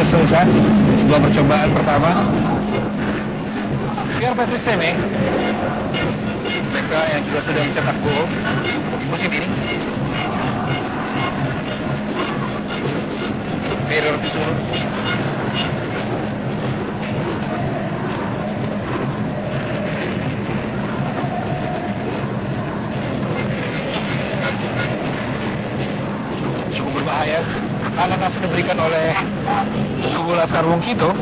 Marcel Souza. Sebuah percobaan pertama. Pierre-Patrick Seme, mereka yang juga sudah mencetak gol di musim ini. Ferrer Pizzulo. Cukup berbahaya. Tekanan langsung diberikan oleh Hugo Laskar Wongkito.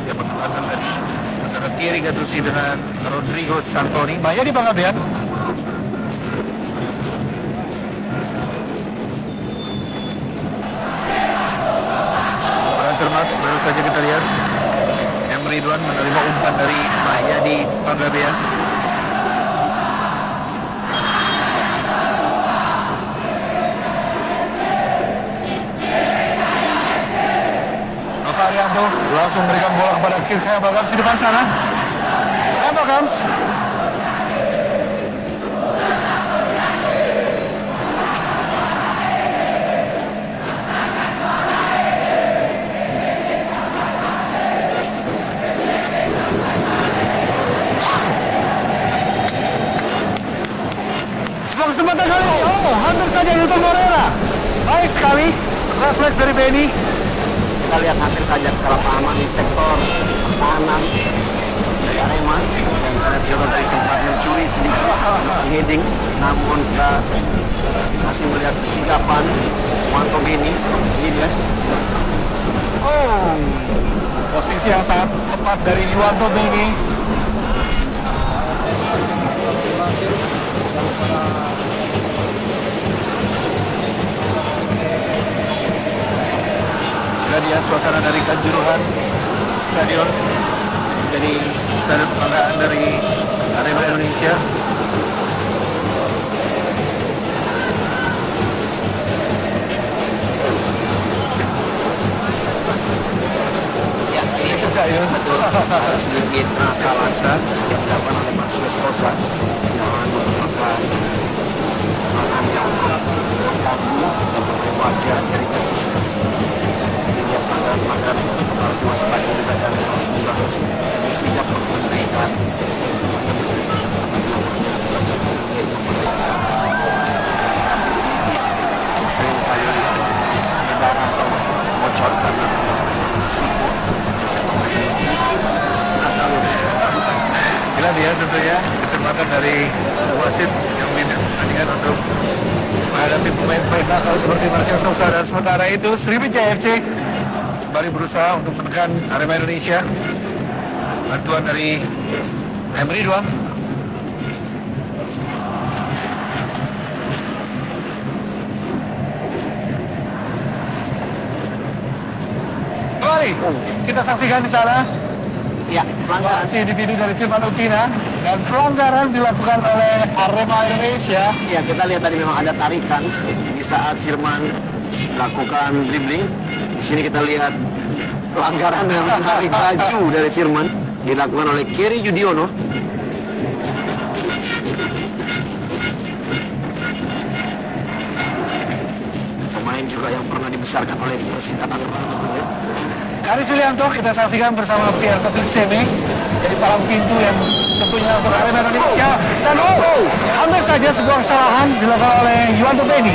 Ya, pertempatan tadi antara Thierry Gattuso dengan Rodrigo Santoni. Bahaya di Bangladesh. Cermas, baru saja kita lihat Emre Ridwan menerima umpan dari Mahyadi Panggabean. Nova Arianto langsung berikan bola kepada Kaya Bagams di depan sana. Kaya Bagams kesempatan kali ini, hampir saja Hilton Moreira. Baik sekali, refleks dari Benny. Kita lihat hampir saja kesalahpahaman di sektor pertahanan dari Arema. Dan kita lihat Hilton tadi sempat mencuri sedikit heading, namun kita masih melihat kesigapan Wanto Benny. Ini dia. Posisi yang sangat tepat dari Yuwanto Benny. Dia suasana dari Kanjuruhan Stadion jadi stadion kebanggaan dari Arema Indonesia. Ya, sedikit Jayun. ada sedikit kesalahan yang dilakukan oleh Marcel Souza dengan merupakan tangan yang mengganggu dan memberi wajah dari Gattuso. Dilihat pelanggaran yang cukup harus diwaspadai juga dan harus dibahas dan sigap memberikan seringkali negara atau bocor karena risiko bisa memberikan sedikit atau lebih. Bila dia tentunya kecepatan dari wasit yang pertandingan untuk menghadapi pemain-pemain nakal seperti Marcel Souza. Dan sementara itu Sriwijaya FC kembali berusaha untuk menekan Arema Indonesia. Bantuan dari Emre Ridwan. Kembali kita saksikan di sana. Ya, pelanggaran Si individu dari Firman Utina dan pelanggaran dilakukan oleh Arema Indonesia. ya, kita lihat tadi memang ada tarikan di saat Firman melakukan dribbling. Di sini kita lihat pelanggaran dan menarik baju dari Firman dilakukan oleh Keri Yudiono. Pemain juga yang pernah dibesarkan oleh Persikatan tentunya. Karis Yulianto kita saksikan bersama Pierre-Patrick Seme jadi palang pintu yang tentunya untuk Arema Indonesia. Dan hampir saja sebuah kesalahan dilakukan oleh Yuwanto Benny,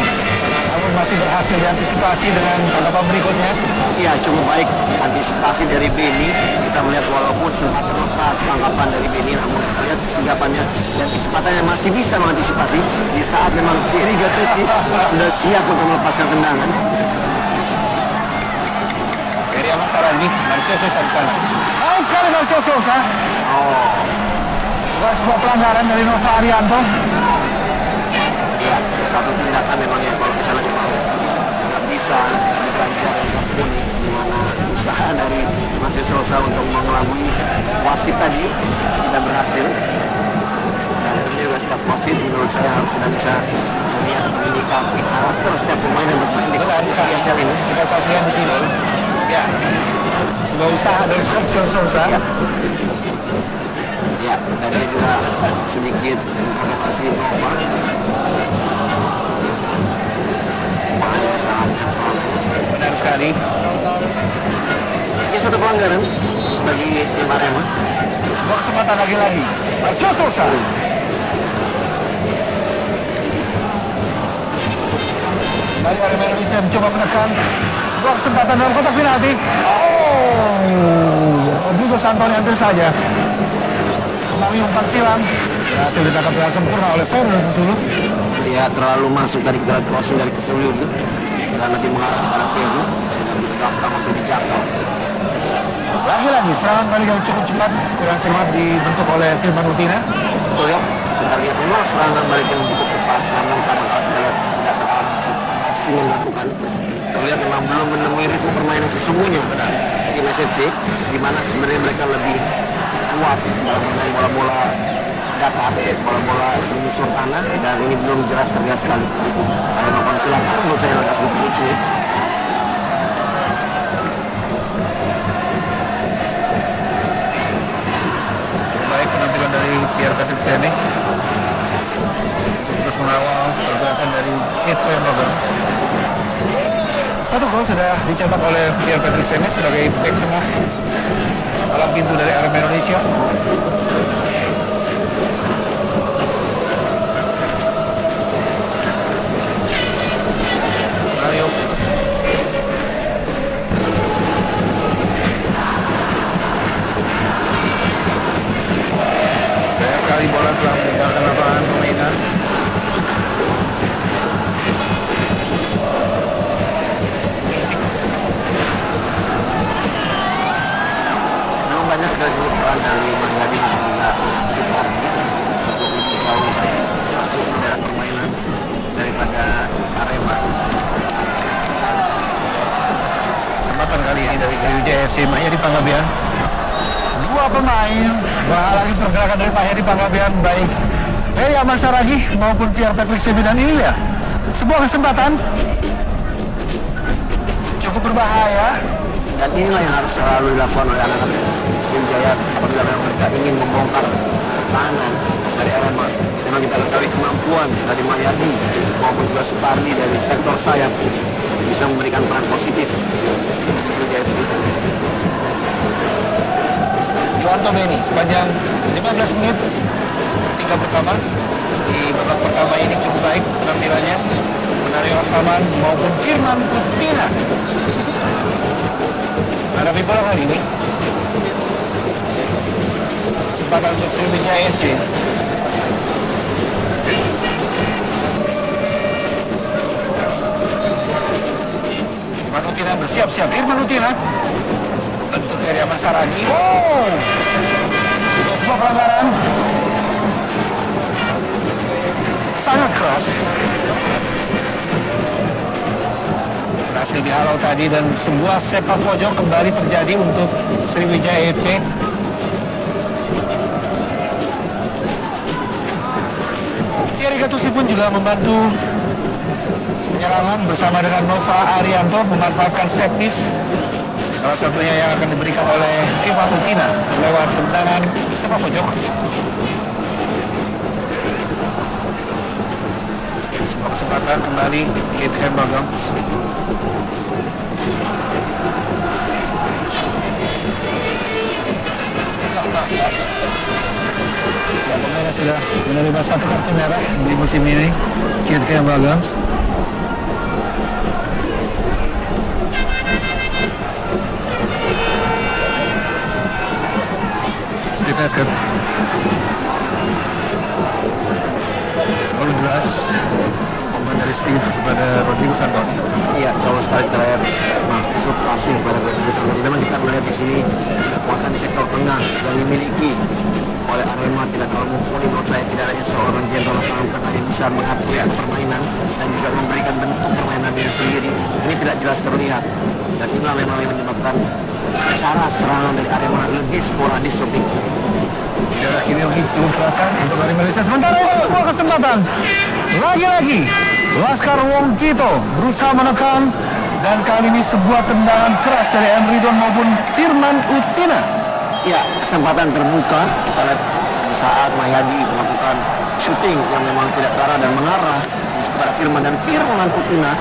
namun masih berhasil diantisipasi dengan tanggapan berikutnya. Ya, cukup baik antisipasi dari Benny. Kita melihat walaupun sempat terlepas tangkapan dari Benny, namun kita lihat kesigapannya dan kecepatannya masih bisa mengantisipasi di saat memang Thierry Gattuso sudah siap untuk melepaskan tendangan. Dari Amas lagi, Marcel Souza di sana. Baik sekali Marcel Souza. Bukan sebuah pelanggaran dari Nova Arianto. Ya, satu tindakan memang ya kalau kita lagi mau tidak bisa diganjar yang kartu kuning, di mana usaha dari Marcel Souza untuk mengelabui wasit tadi tidak berhasil. Dan ini juga setiap wasit menurut saya harus sudah bisa melihat atau menyikapi karakter setiap pemain yang bermain di kompetisi ISL ini. Kita saksikan di sini. Ya, sebuah usaha dari Marcel Sousa. Ya, dan dia juga sedikit memprovokasi Nova. Bahaya sangat netral. Benar sekali. Ya, satu pelanggaran bagi tim Arema. Sebuah kesempatan lagi-lagi. Marcel Sousa. Kembali Arema Indonesia mencoba menekan. Sebuah kesempatan dalam kotak penalti. Rodrigo Santoni hampir saja kembali umpan silang, berhasil ditangkap dengan sempurna oleh Ferdinand Sulu. Dia terlalu masuk dari kita lihat crossing dari Kusuli itu dan lebih mengarah kepada Ferro sehingga begitu gampang untuk dijangkau. Lagi-lagi serangan balik yang cukup cepat, kurang cermat dibentuk oleh Firman Utina. Betul ya, kita lihat memang serangan balik yang cukup cepat, namun kadang-kadang kita lihat tidak terarah aksi yang dilakukan. Terlihat memang belum menemui ritme permainan sesungguhnya pada tim SFC, di mana sebenarnya mereka lebih kuat dalam bermain bola-bola datar, bola-bola menyusur tanah, dan ini belum jelas terlihat sekali. Kalau memang kondisi lapangan menurut saya agak sedikit licin ya. Cukup baik penampilan dari Pierre Patrick Sene. Terus mengawal pergerakan dari Kate Roberts. Satu gol sudah dicetak oleh Pierre Patrick Sene sebagai bek tengah palang pintu dari Arema Indonesia. Mario. Sayang sekali bola telah meninggalkan lapangan permainan. Banyak dari sini peran dari Mahyadi dan juga Supardi untuk lebih jauh masuk ke dalam permainan daripada Arema. Kesempatan kali ini dari Sriwijaya FC Mahyadi Panggabean. Dua pemain menghalangi pergerakan dari Mahyadi Panggabean, baik Ferry Aman Saragi maupun Pierre Patrick Sene, dan inilah sebuah kesempatan cukup berbahaya. Dan inilah yang harus selalu dilakukan oleh anak-anak Sriwijaya apabila mereka ingin membongkar pertahanan dari Arema. Memang kita ketahui kemampuan dari Mahyadi maupun juga Supardi dari sektor sayap bisa memberikan peran positif di Sriwijaya FC. Yuanto Beni sepanjang 15 menit tiga pertama di babak pertama ini cukup baik penampilannya. Mario Asaman maupun Firman Utina hadapi bola kali ini. Kesempatan untuk Sriwijaya FC. Firman Utina bersiap-siap. Firman Utina untuk Ferry Aman Saragi. Itu sebuah pelanggaran sangat keras. Berhasil dihalau tadi dan sebuah sepak pojok kembali terjadi untuk Sriwijaya FC. Thierry Gattuso pun juga membantu penyerangan bersama dengan Nova Arianto memanfaatkan set piece. Salah satunya yang akan diberikan oleh Firman Utina lewat tendangan sepak pojok. Sebuah kesempatan kembali Kate Hembagams. Ya, pemainnya sudah menerima satu kartu merah di musim ini, Kate Hembagams. Steve Heskett. Gol jelas umpan dari Steve kepada Rodrigo Santoni. Iya, jauh sekali terakhir masuk passing pada Rodrigo Santoni. Memang kita melihat di sini kekuatan di sektor tengah yang dimiliki oleh Arema tidak terlalu mumpuni. Menurut saya tidak hanya seorang jenderal lapangan tengah yang bisa mengatur permainan dan juga memberikan bentuk permainannya sendiri. Ini tidak jelas terlihat dan inilah memang yang menyebabkan cara serangan dari Arema lebih sporadis lebih. Tidak kini lagi cukup terasa untuk Arema Indonesia. Sementara itu sebuah kesempatan lagi-lagi Laskar Wong Kito berusaha menekan Dan kali ini sebuah tendangan keras dari Ridwan maupun Firman Utina. Ya, kesempatan terbuka. Kita lihat di saat Mahyadi melakukan syuting yang memang tidak terarah dan mengarah kepada Firman, dan Firman Utina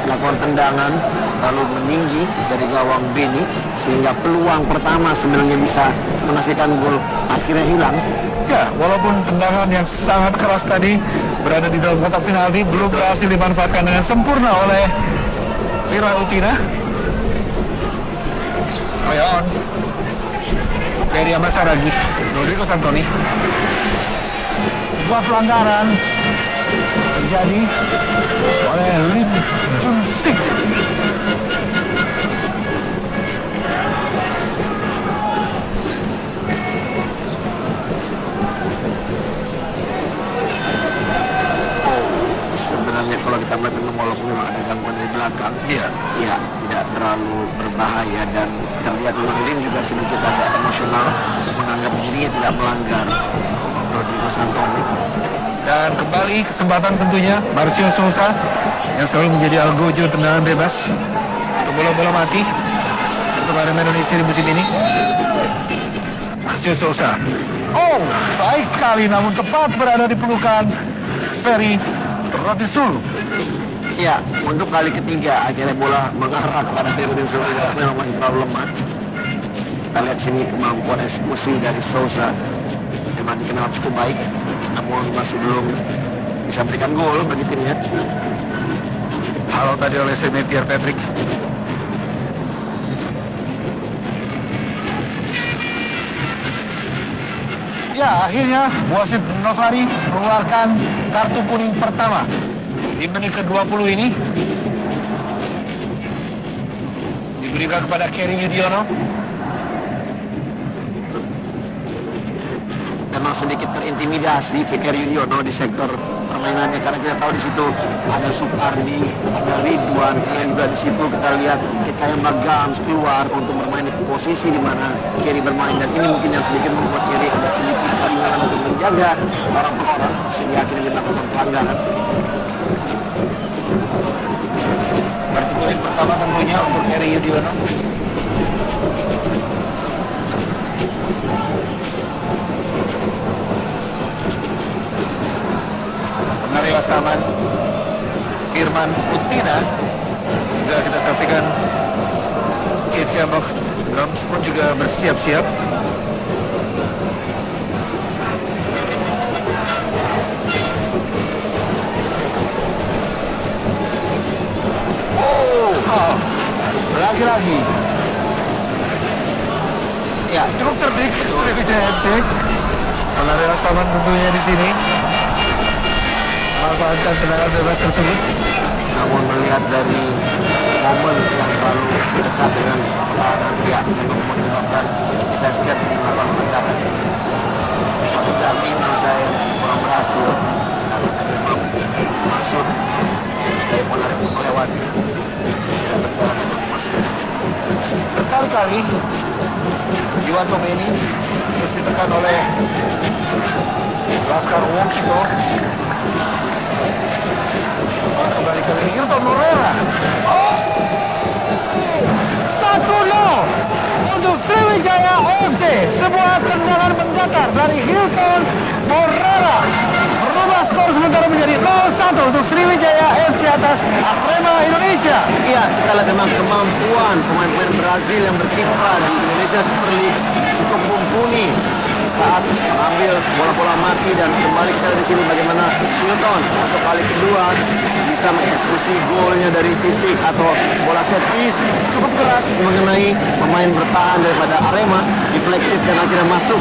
melakukan tendangan lalu meninggi dari gawang Beni sehingga peluang pertama sebenarnya bisa menghasilkan gol akhirnya hilang. Ya, walaupun tendangan yang sangat keras tadi berada di dalam kotak penalti belum berhasil dimanfaatkan dengan sempurna oleh Firman Utina. Play on. Ferry Amasaragi, Rodrigo Santoni. Sebuah pelanggaran terjadi oleh Lim Jun Sik. Sebenarnya kalau kita melihat memang walaupun memang ada gangguan dari belakang, ya tidak terlalu berbahaya, dan terlihat memang Lim juga sedikit agak emosional menganggap dirinya tidak melanggar Rodrigo Santoni. Dan kembali kesempatan tentunya Marcio Sousa yang selalu menjadi algojo tendangan bebas untuk bola-bola mati untuk Arema Indonesia di musim ini. Marcio Sousa, oh baik sekali, namun tepat berada di pelukan Ferry Rotinsulu. Ya, untuk kali ketiga akhirnya bola mengarah kepada Ferry Rotinsulu, memang masih terlalu lemah. Kita lihat sini kemampuan eksekusi dari Sousa memang dikenal cukup baik, namun masih belum bisa berikan gol bagi timnya. Halo tadi oleh Semi Pierre Patrick. Ya, akhirnya wasit Novari mengeluarkan kartu kuning pertama di menit ke-20 ini. Diberikan kepada Kerry Yudiono. Memang sedikit terintimidasi Fikri Yudiono di sektor permainannya, karena kita tahu di situ ada Supardi, ada Ridwan, yang juga di situ kita lihat Kekayaan Bagams keluar untuk bermain di posisi di mana Kerry bermain, dan ini mungkin yang sedikit membuat Kerry ada sedikit keinginan untuk menjaga orang sehingga akhirnya dia melakukan pelanggaran. Kartu kuning pertama tentunya untuk Kerry Yudiono. Penariwas taman Firman Utina juga kita saksikan. Keith Yamok Drums pun juga bersiap-siap. Oh, lagi-lagi. Ya, cukup cerdik Sriwijaya FC. Penariwas taman tentunya di sini manfaatkan tendangan bebas tersebut. Namun melihat dari momen yang terlalu dekat dengan pertahanan, ya memang menyebabkan Vesket melakukan pelanggaran. Satu daging menurut saya kurang berhasil, karena tadi memang masuk dari Ponari untuk melewati, tidak berjalan dengan masuk. Berkali-kali Iwanto Beni terus ditekan oleh Laskar Wongkito. Kembali ke ini Hilton Morera. Oh, 1-0 untuk Sriwijaya FC. Sebuah tendangan mendatar dari Hilton Morera merubah skor sementara menjadi 0-1 untuk Sriwijaya FC atas Arema Indonesia. Iya, kita lihat memang kemampuan pemain-pemain Brazil yang berkiprah di Indonesia Super League cukup mumpuni saat mengambil bola-bola mati, dan kembali kita lihat di sini bagaimana Hilton untuk kali kedua bisa mengeksekusi golnya dari titik atau bola set piece cukup keras mengenai pemain bertahan daripada Arema, deflected dan akhirnya masuk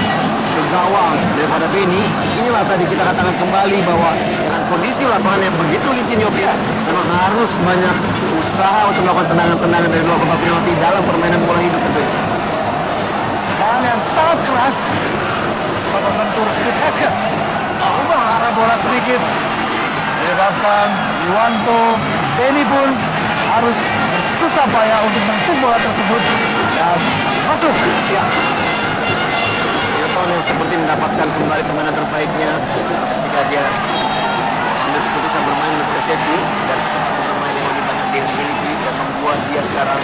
ke gawang daripada Beni. Inilah tadi kita katakan kembali bahwa dengan kondisi lapangan yang begitu licin, Yopia, memang harus banyak usaha untuk melakukan tendangan-tendangan dari luar kotak penalti dalam permainan bola hidup tentunya. Dan yang sangat keras kesempatan lentur Steve Haskell. Ubah arah bola sedikit, menyebabkan Iwanto Beni pun harus bersusah payah untuk mentik bola tersebut dan masuk. Ya, Hilton yang seperti mendapatkan kembali permainan terbaiknya ketika dia ambil keputusan bermain untuk resepsi dan kesempatan bermain yang lebih banyak di memiliki dan membuat dia sekarang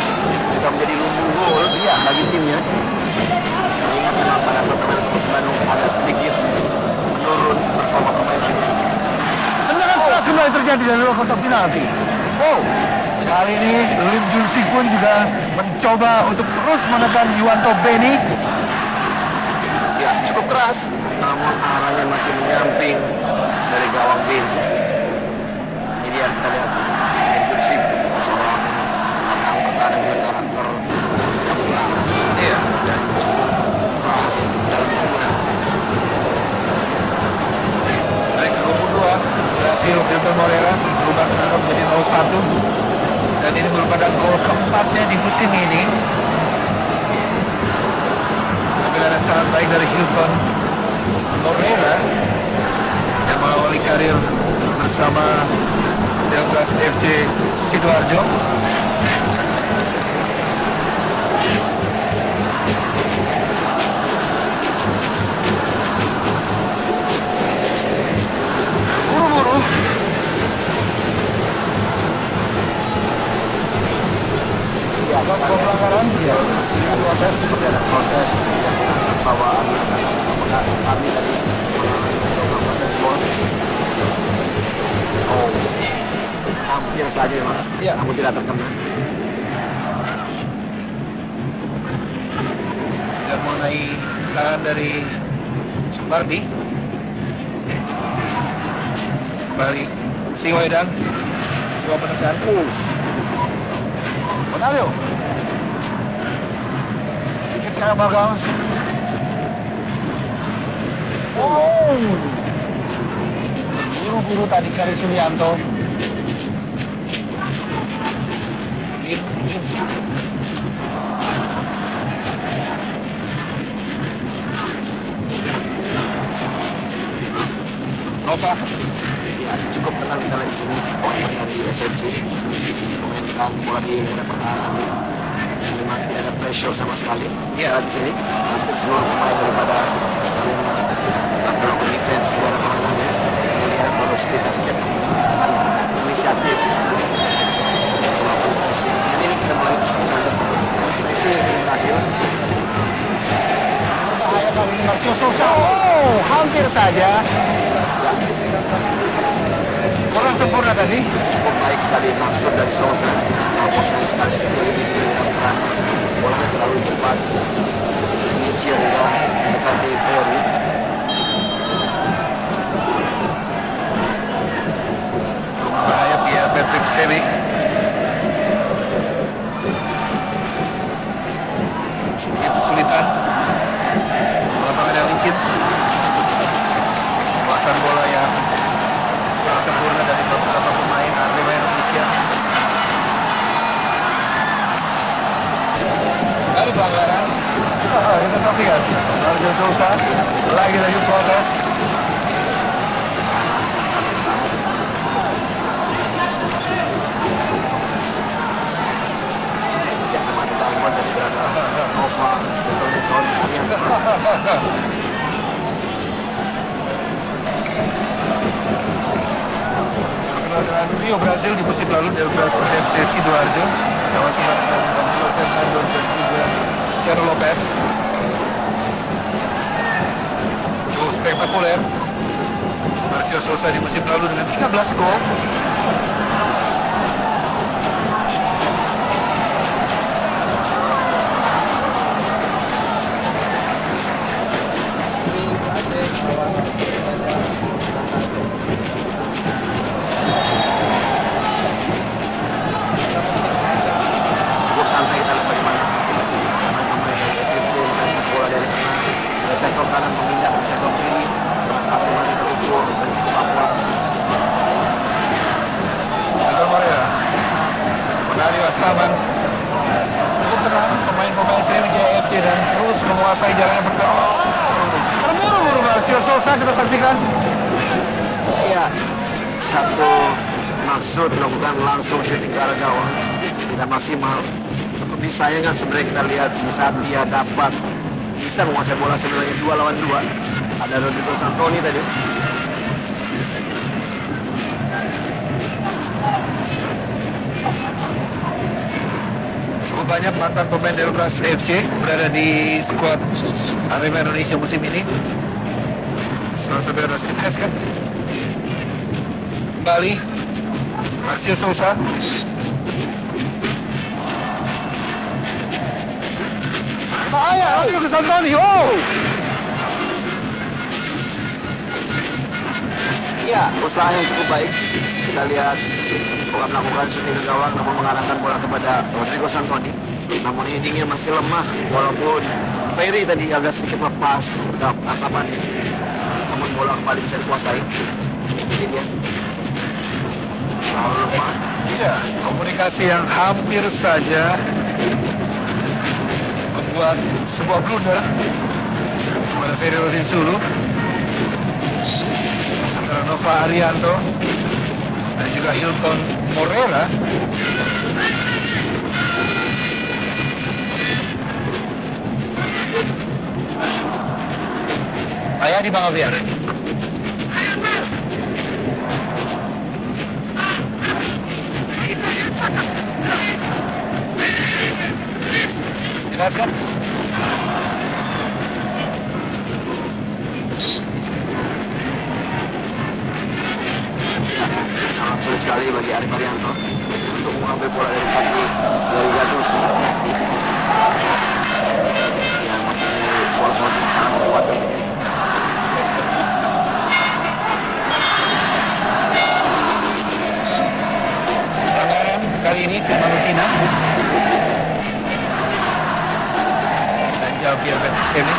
juga menjadi lumbung gol bagi timnya. Mengingat memang pada saat teman Persib Bandung agak sedikit menurun performa pemain ini. Tendangan keras kembali terjadi dari luar kotak penalti. Oh, kali ini Lim Jun Sik pun juga mencoba untuk terus menekan Yuwanto Beni. Ya, cukup keras, namun arahnya masih menyamping dari gawang Beni. Ini dia kita lihat Lim Jun Sik, seorang gelandang pertahanan dengan karakter tidak mengarah, dan cukup keras dalam penggunaan. Dari kubu 2 berhasil Hilton Moreira berubah kedudukan menjadi 0-1, dan ini merupakan gol keempatnya di musim ini. Penampilan sangat baik dari Hilton Moreira yang mengawali karir bersama Deltras FC Sidoarjo. Buru-buru Ya, atas pelanggaran, proses protes yang menganggap bahwa apakah kami tadi melakukan respon. Oh, hampir saja memang, namun tidak terkena. tidak mengenai tangan dari Supardi. Kembali Siwedan coba menekan Bonario. Cek saya bagus. Buru-buru tadi Kari Sulianto. Lim Jun Sik. Nova. Ya, cukup tenang kita lihat di sini. Pemain dari SFC memainkan bola di daerah pertahanan dan memang tidak ada pressure sama sekali. Ya, di sini hampir seluruh pemain daripada Arema melakukan defense di daerah permainannya. Ini lihat baru Steve Hasket melakukan inisiatif melakukan pressing. Dan ini kita mulai lihat pressing yang cukup berhasil. Berbahaya kali ini Marcio Sousa. Oh, hampir saja. Ya, Kurang sempurna tadi. cukup baik sekali maksud dari Sousa. Namun sayang sekali skill individu yang dilakukan. Bolanya terlalu cepat. Menyicir hingga mendekati Ferry. Berbahaya Pierre Patrick Sebi. Sedikit kesulitan. Lapangan yang licin. Kuasaan bola yang kurang sempurna dari beberapa pemain Arema Indonesia. Dari pelanggaran. Kita saksikan Marcio Sousa lagi-lagi protes. Ya, memang gangguan dari berada Nova, Jefferson, Arianto. Terkenal dengan trio Brazil di musim lalu Deltras FC Sidoarjo bersama dengan Danilo Fernando dan juga Cristiano Lopez. Cukup spektakuler Marcio Sousa di musim lalu dengan 13 gol. Cukup santai kita lihat bagaimana pemain dari SFC memainkan bola dari tengah dari sektor kanan memindah ke sektor kiri. Masing-masing terukur dan cukup akurat. Hilton Moreira, Bonario Astaman cukup tenang pemain-pemain Sriwijaya FC dan terus menguasai jalannya pertarungan. Terburu-buru Marcio Sousa, kita saksikan. Iya, satu maksud melakukan langsung shooting ke arah gawang tidak maksimal. Cukup disayangkan sebenarnya kita lihat di saat dia dapat bisa menguasai bola sebenarnya 2 lawan 2. Ada Rodrigo Santoni tadi. cukup banyak mantan pemain Deltras FC berada di skuad Arema Indonesia musim ini. Salah satu adalah Steve Heskat. Kembali Marcio Sousa. Bahaya, lagi ke Santoni. Oh! Ya, usaha yang cukup baik. Kita lihat bukan melakukan shooting ke gawang, namun mengarahkan bola kepada Rodrigo Santoni. Namun headingnya masih lemah, walaupun Ferry tadi agak sedikit lepas tangkapannya. Namun bola kembali bisa dikuasai. Ini dia. Terlalu lemah. Iya, komunikasi yang hampir saja membuat sebuah blunder kepada Ferry Rotinsulu antara Nova Arianto dan juga Hilton Morera. Ayah di Bang Abiar. Jelaskan. Sangat sulit sekali bagi Arif Arianto untuk mengambil bola dari kaki dari Gattuso yang mempunyai bola yang sangat kuat. Pelanggaran kali ini Firman Utina dan Jean-Pierre Bentissemi.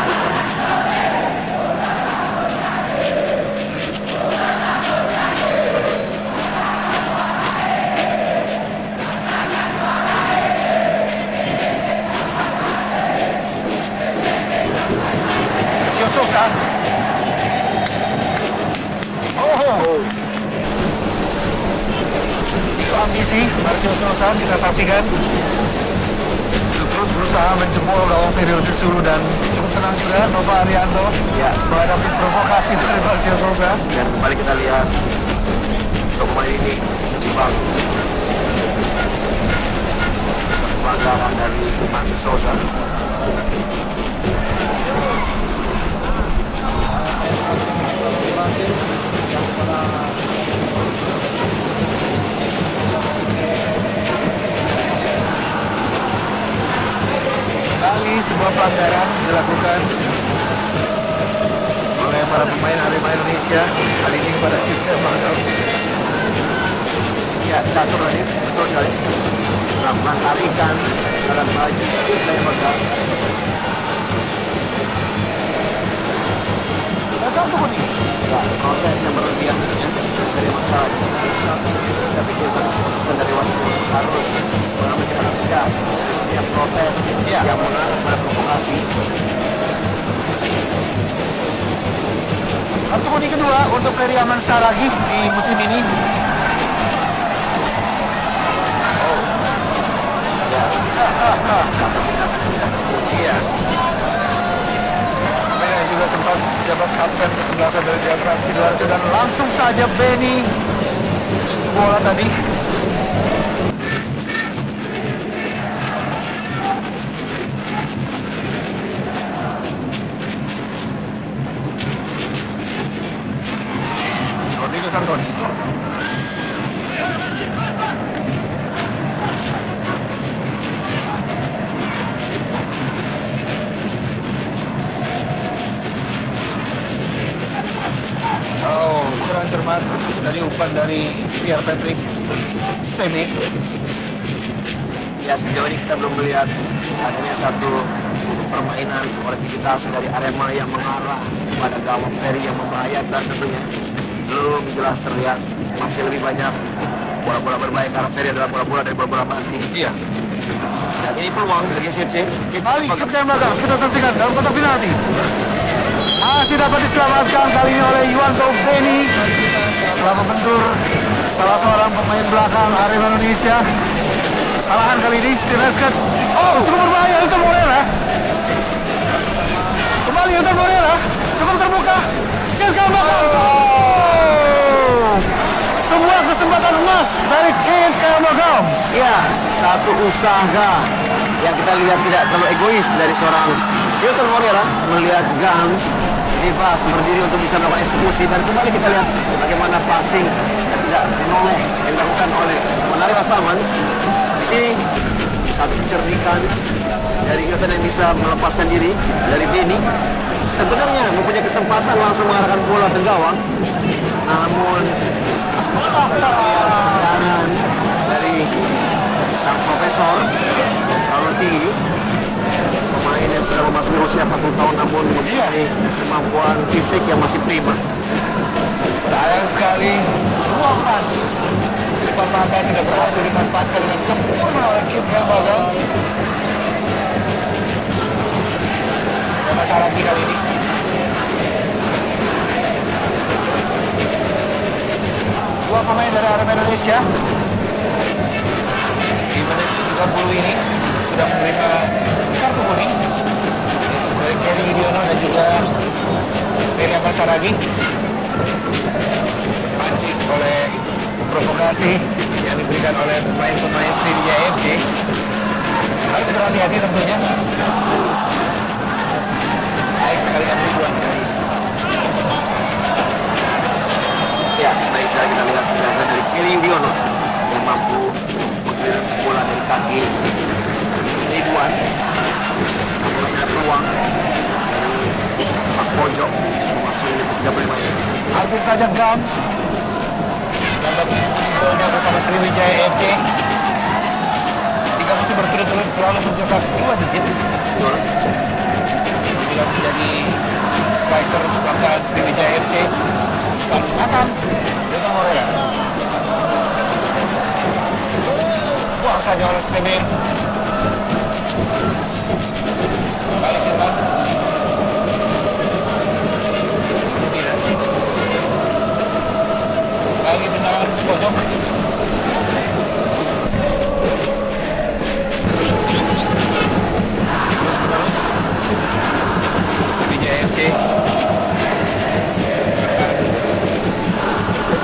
Sosa. Oh. Itu ambisi Marcio Sosa, kita saksikan terus berusaha menjebol gawang Ferry Rotinsulu dan cukup tenang juga Nova Arianto Ya, menghadapi provokasi dari Marcio Sosa. dan kembali kita lihat pemain ini menjebak satu pelanggaran dari Marcio Sosa. Kali sebuah pelanggaran dilakukan oleh para pemain Arema Indonesia kali ini kepada Vivian Marcos. Ya, catur tadi, betul sekali. Melakukan tarikan dalam baju Vivian Marcos. Kartu kuning. Ya, protes yang berlebihan tentunya dari masalah. Saya pikir satu keputusan dari wasit harus mengambil tindakan tegas dari setiap protes yang mengarah pada provokasi. Kartu kuning kedua untuk Ferry Aman Saragih di musim ini. Ya, satu tindakan yang tidak terpuji. Iya. Ferry juga sempat menjabat kapten kesebelasan dari Deltras Sidoarjo dan langsung saja Benny bola tadi. Rodrigo Santoni. Oh, kurang cermat dari umpan dari Pierre Patrick Semi. Ya, sejauh ini kita belum melihat adanya satu permainan kolektivitas dari Arema yang mengarah pada gawang Ferry yang membahayakan tentunya. Belum jelas terlihat, masih lebih banyak bola-bola berbahaya karena Ferry adalah bola-bola dari bola-bola banting. Iya. Dan ini peluang bagi SCC. Kembali ke yang belakang, kita saksikan dalam kotak penalti. Masih dapat diselamatkan kali ini oleh Yuwanto Benny setelah membentur salah seorang pemain belakang Arema Indonesia. Kesalahan kali ini Steve Heskat. Oh, cukup berbahaya untuk Morera. Kembali untuk Morera, cukup terbuka. Kiri belakang. Oh, sebuah kesempatan emas dari Kate Kayama Gams. Ya, satu usaha yang kita lihat tidak terlalu egois dari seorang Hilton Moreira melihat Gams bebas berdiri untuk bisa melakukan eksekusi, dan kembali kita lihat bagaimana passing yang tidak menoleh yang dilakukan oleh Monari Wastaman. Di sini satu kecerdikan dari Hilton yang bisa melepaskan diri dari Benny. Sebenarnya mempunyai kesempatan langsung mengarahkan bola ke gawang, namun tangan dari sang profesor terlalu tinggi. Pemain yang sudah memasuki usia 40 tahun namun mempunyai kemampuan fisik yang masih prima. Sayang sekali, ruang pas di depan mata tidak berhasil dimanfaatkan dengan sempurna oleh Kit Bagans. Ada masalah lagi kali ini. Dua pemain dari Arema Indonesia di menit 30 ini sudah menerima kartu kuning, yaitu dari Kerry Idiono dan juga Ferry Masaragi. Mancing oleh provokasi yang diberikan oleh pemain-pemain Sriwijaya FC. Harus berhati-hati tentunya. Baik sekali Ridwan kali ini. Ya, baik sekali kita lihat gerakan dari Kerry Idiono yang mampu mengirim bola dari kaki Ridwan. Namun masih ada peluang dari sepak pojok memasuki menit 35 ini. Hampir saja Gams dan golnya bersama Sriwijaya FC. Tiga musim berturut-turut selalu mencetak 2 digit. Betul. Bila menjadi striker kebanggaan Sriwijaya FC. Lalu kanan Hilton Moreira. Buang saja oleh STB. Kembali Firman. Tidak. Lagi tendangan pojok. Terus menerus Sriwijaya FC akan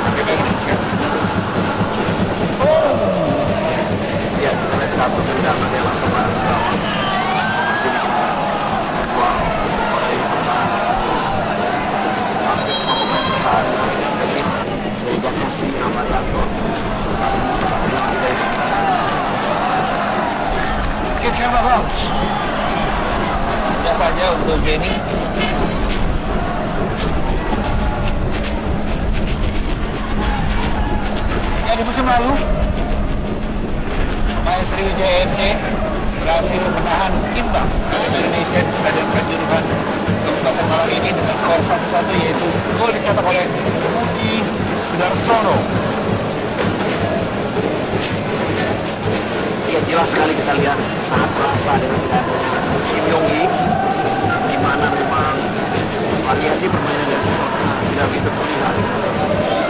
Arema Indonesia. Ya, kita lihat satu tendangan yang langsung masuk ke gawang. Masih bisa buang dari pertahanan. Hampir semua pemain pertahanan lebih dari Gattuso Navarianto masih mencetak penalti dari pertahanan. Kit Bagans. Mudah saja untuk Benny. Ya, di musim lalu pemain Sriwijaya FC berhasil menahan imbang Arema Indonesia di Stadion Kanjuruhan Kabupaten Malang ini dengan skor 1-1, yaitu gol dicetak oleh Budi Sudarsono. Ya, jelas sekali kita lihat sangat terasa dengan tidak adanya Kim Yong Hee, di mana memang variasi permainan dari sektor tengah tidak begitu terlihat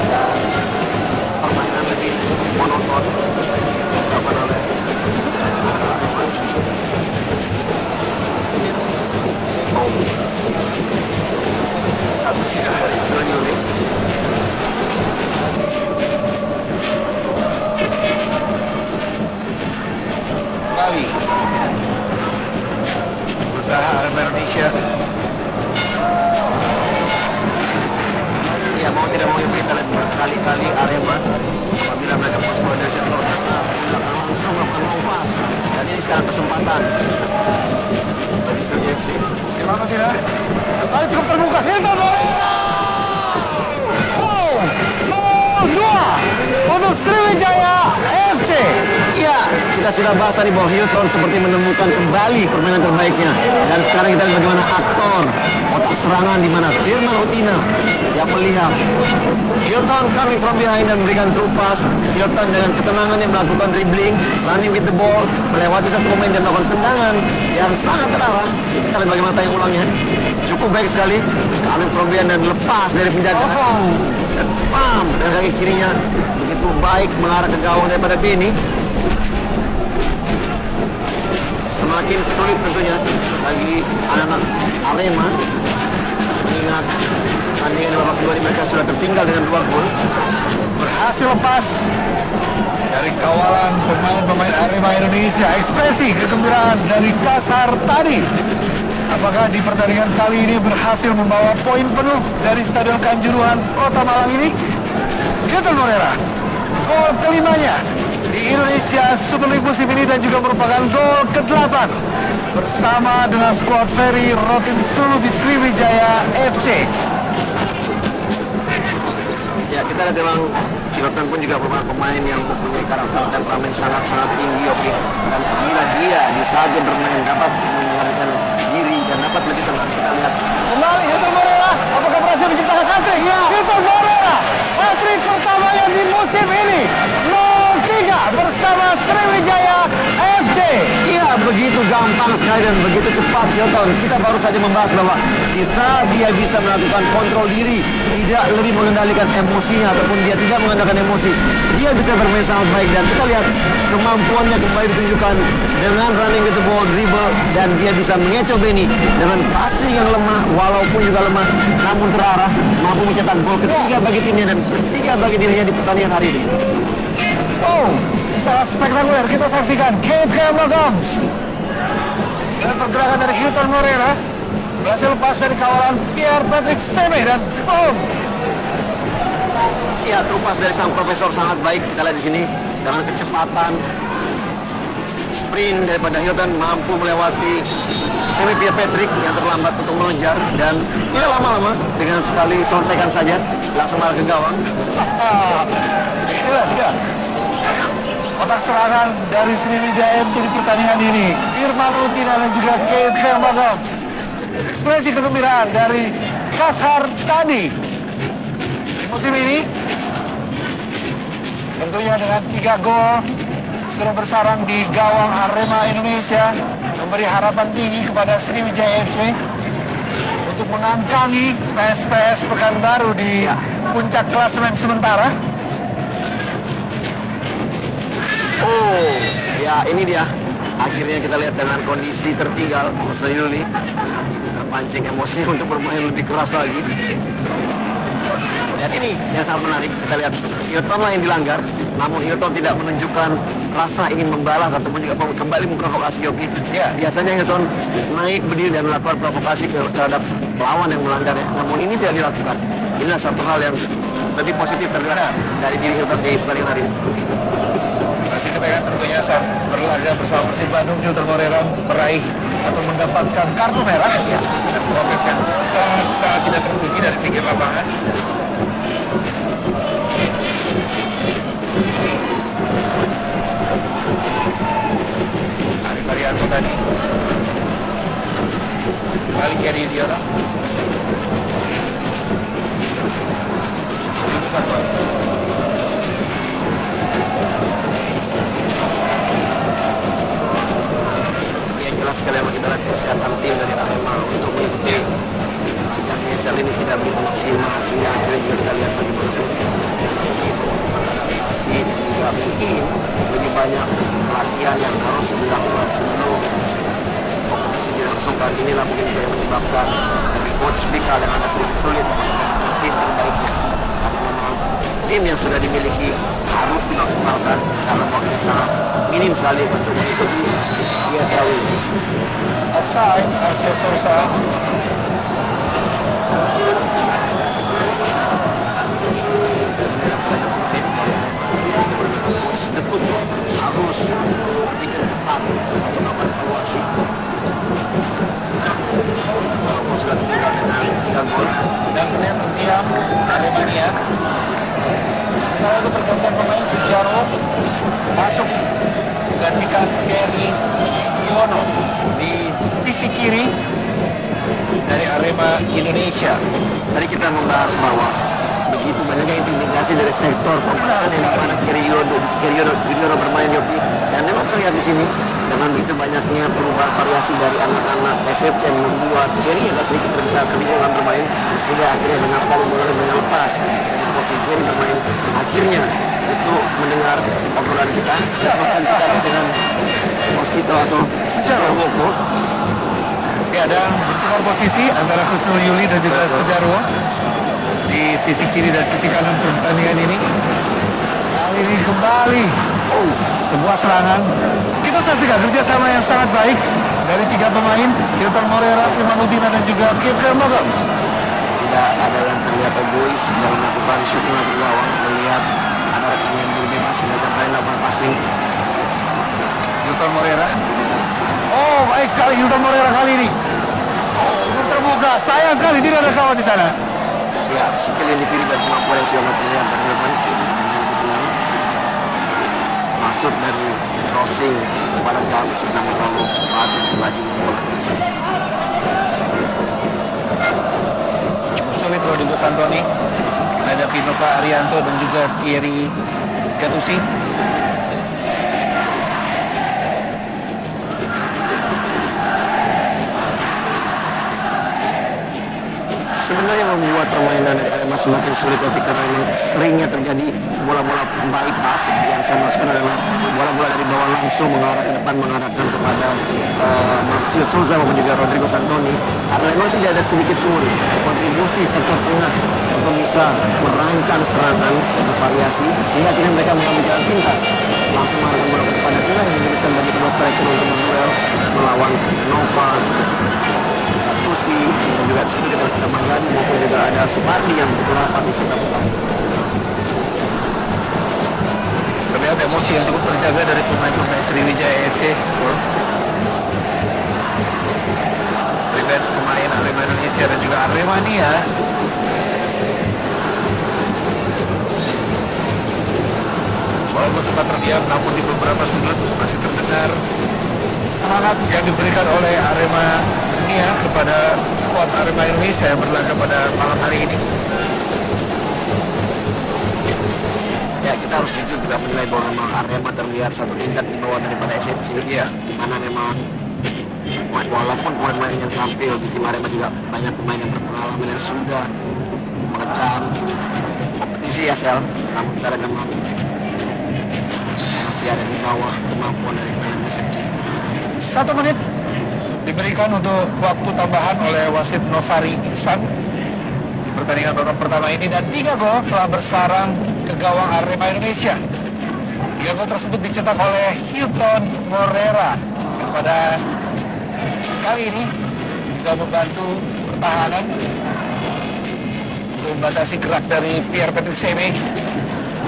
dan permainan lebih monoton yang dilakukan oleh Arema. Satu siapa selanjutnya. Kembali usaha Arema Indonesia. Ya, mau tidak mau kita lihat berkali-kali Arema apabila mereka pas bola dari sektor tengah akan langsung melakukan long pass, dan ini sekarang kesempatan bagi Sriwijaya FC. Gimana tidak? Kembali cukup terbuka. Hilton Moreira. Gol 2 untuk Sriwijaya FC. Iya, kita sudah bahas tadi bahwa Hilton seperti menemukan kembali permainan terbaiknya, dan sekarang kita lihat bagaimana aktor otak serangan di mana Firman Utina yang melihat Hilton coming from behind dan memberikan through pass. Hilton dengan ketenangan yang melakukan dribbling, running with the ball, melewati satu pemain dan melakukan tendangan yang sangat terarah. Kita lihat bagaimana tayang ulangnya, cukup baik sekali, coming from behind dan lepas dari penjaga. Dan pam, dengan kaki kirinya begitu baik mengarah ke gawang daripada Benny. Semakin sulit tentunya bagi anak-anak Arema mengingat tandingan babak kedua ini mereka sudah tertinggal dengan 2 gol. Berhasil lepas dari kawalan pemain-pemain Arema Indonesia. Ekspresi kegembiraan dari Kasar tadi. Apakah di pertandingan kali ini berhasil membawa poin penuh dari Stadion Kanjuruhan Kota Malang ini? Hilton Moreira, gol kelimanya di Indonesia Super League musim ini dan juga merupakan gol ke-8 bersama dengan skuad Ferry Rotinsulu di Sriwijaya FC. Ya, kita lihat memang Hilton pun juga merupakan pemain yang mempunyai karakter temperamen sangat-sangat tinggi, oke. Dan apabila dia di saat dia bermain dapat mengeluarkan diri dan dapat lebih tenang, kita lihat Kembali Hilton Moreira, apakah berhasil menciptakan hat-trick? Ya. Hilton Moreira, hat-trick pertamanya di musim ini. 0-3 bersama Sriwijaya FC. iya, begitu gampang sekali dan begitu cepat Hilton. Kita baru saja membahas bahwa di saat dia bisa melakukan kontrol diri, tidak lebih mengendalikan emosinya ataupun dia tidak mengandalkan emosi, dia bisa bermain sangat baik. Dan kita lihat kemampuannya kembali ditunjukkan dengan running with the ball, dribble, dan dia bisa mengecoh Benny dengan passing yang lemah walaupun juga lemah namun terarah, mampu mencetak gol ketiga bagi timnya dan ketiga bagi dirinya di pertandingan hari ini. Oh, sangat spektakuler. Kita saksikan Kate Magams. Dengan pergerakan dari Hilton Moreira, berhasil lepas dari kawalan Pierre Patrick Seme dan boom. Ya, terupas dari sang profesor sangat baik. Kita lihat di sini dengan kecepatan sprint daripada Hilton mampu melewati Semi Pierre Patrick yang terlambat untuk mengejar dan tidak lama-lama dengan sekali sontekan saja langsung malah ke gawang. Inilah dia otak serangan dari Sriwijaya FC di pertandingan ini. Irman Utina dan juga Kate Magams. Ekspresi kegembiraan dari Kasar tadi di musim ini. Tentunya dengan 3 gol sudah bersarang di gawang Arema Indonesia, memberi harapan tinggi kepada Sriwijaya FC untuk mengangkangi PSPS Pekanbaru di puncak klasemen sementara. Oh, ya ini dia. Akhirnya kita lihat dengan kondisi tertinggal, Musa Yuli terpancing emosi untuk bermain lebih keras lagi. Dan ini yang sangat menarik, kita lihat Hilton lah yang dilanggar, namun Hilton tidak menunjukkan rasa ingin membalas ataupun juga kembali memprovokasi Yogi. Ya. Biasanya Hilton naik berdiri dan melakukan provokasi terhadap lawan yang melanggar, namun ini tidak dilakukan. Inilah satu hal yang lebih positif terlihat dari diri Hilton di pertandingan hari ini. Masih kepengen tentunya saat berlaga bersama Persib Bandung, Hilton Moreira meraih atau mendapatkan kartu merah dan protes yang sangat tidak terpuji dari pinggir lapangan. Arif Arianto tadi kembali Kerry Diora. Ini satu. Jelas sekali yang kita lihat persiapan tim dari Arema untuk mengikuti ajang ESL ini tidak begitu maksimal, sehingga akhirnya juga kita lihat bagaimana tim adaptasi dan juga mungkin lebih banyak pelatihan yang harus dilakukan sebelum kompetisi dilangsungkan. Inilah mungkin yang menyebabkan bagi coach Bika yang agak sedikit sulit untuk tim terbaiknya, karena memang tim yang sudah dimiliki harus dimaksimalkan dalam waktu yang sangat minim sekali untuk mengikuti ESL ini. Offside, Arsia Sorsa. Coach Detuk harus berpikir cepat untuk melakukan evaluasi. Walaupun sudah tertinggal dengan 3 gol Dan terlihat terdiam Aremania. Sementara itu pergantian pemain Sujaro masuk menggantikan Kerry Idiono di sisi kiri dari Arema Indonesia. Tadi kita membahas bahwa begitu banyaknya intimidasi dari sektor pemain yang mana Idiono bermain Yopi, dan memang terlihat di sini dengan begitu banyaknya perubahan variasi dari anak-anak SFC yang membuat Kerry agak sedikit kebingungan bermain, sehingga akhirnya banyak sekali mulai banyak lepas dari posisi Kerry bermain. Akhirnya itu mendengar obrolan kita, bahkan kita dengan Mosquito atau secara Woko Ya, dan bertukar posisi antara Husnul Yuli dan juga Sudarwo di sisi kiri dan sisi kanan pertandingan ini. Kali ini kembali sebuah serangan. Kita saksikan kerjasama yang sangat baik dari tiga pemain, Hilton Moreira, Firman Udina, dan juga Kiefer Mogams. Tidak ada yang terlihat egois dalam melakukan shooting langsung gawang. Melihat ada rekan yang bebas, mereka berani melakukan passing. Hilton Moreira. Oh, baik sekali Hilton Moreira kali ini. Cukup terbuka. Sayang sekali tidak ada kawan di sana. Ya, skill individu dan kemampuan yang sudah terlihat dari Hilton dengan lebih tenang. Maksud dari crossing kepada Gams namun terlalu cepat untuk laju bola. Cukup sulit Rodrigo Santoni menghadapi Nova Arianto dan juga Thierry Gattuso. Sebenarnya membuat permainan dari Arema semakin sulit, tapi karena memang seringnya terjadi bola-bola bypass. Yang saya maksudkan adalah bola-bola dari bawah langsung mengarah ke depan, mengarahkan kepada Marcio Souza maupun juga Rodrigo Santoni. Karena memang tidak ada sedikit pun kontribusi sektor tengah untuk bisa merancang serangan bervariasi, sehingga akhirnya mereka mengambil jalan pintas langsung mengarahkan bola kepada tengah yang menyulitkan bagi kedua striker untuk berduel melawan Nova, Gattuso, dan juga di situ kita ada Mazani maupun juga ada Supardi yang betul rapat di sebelah utama. Terlihat emosi yang cukup terjaga dari pemain-pemain Sriwijaya FC. Revenge pemain Arema Indonesia dan juga Aremania. Walaupun sempat terdiam, namun di beberapa sudut masih terdengar semangat yang diberikan oleh Aremania kepada skuad Arema Indonesia yang berlaga pada malam hari ini. Ya, kita harus jujur juga menilai bahwa memang Arema terlihat satu tingkat di bawah daripada SFC. Iya. Di mana memang walaupun pemain yang tampil di tim Arema juga banyak pemain yang berpengalaman yang sudah mengecam kompetisi ESL, namun kita lihat memang masih ada di bawah kemampuan dari pemain SFC. 1 menit diberikan untuk waktu tambahan oleh wasit Novari Iksan di pertandingan babak pertama ini, dan 3 gol telah bersarang ke gawang Arema Indonesia. 3 gol tersebut dicetak oleh Hilton Moreira yang pada kali ini juga membantu pertahanan untuk membatasi gerak dari Pierre Patrick Seme.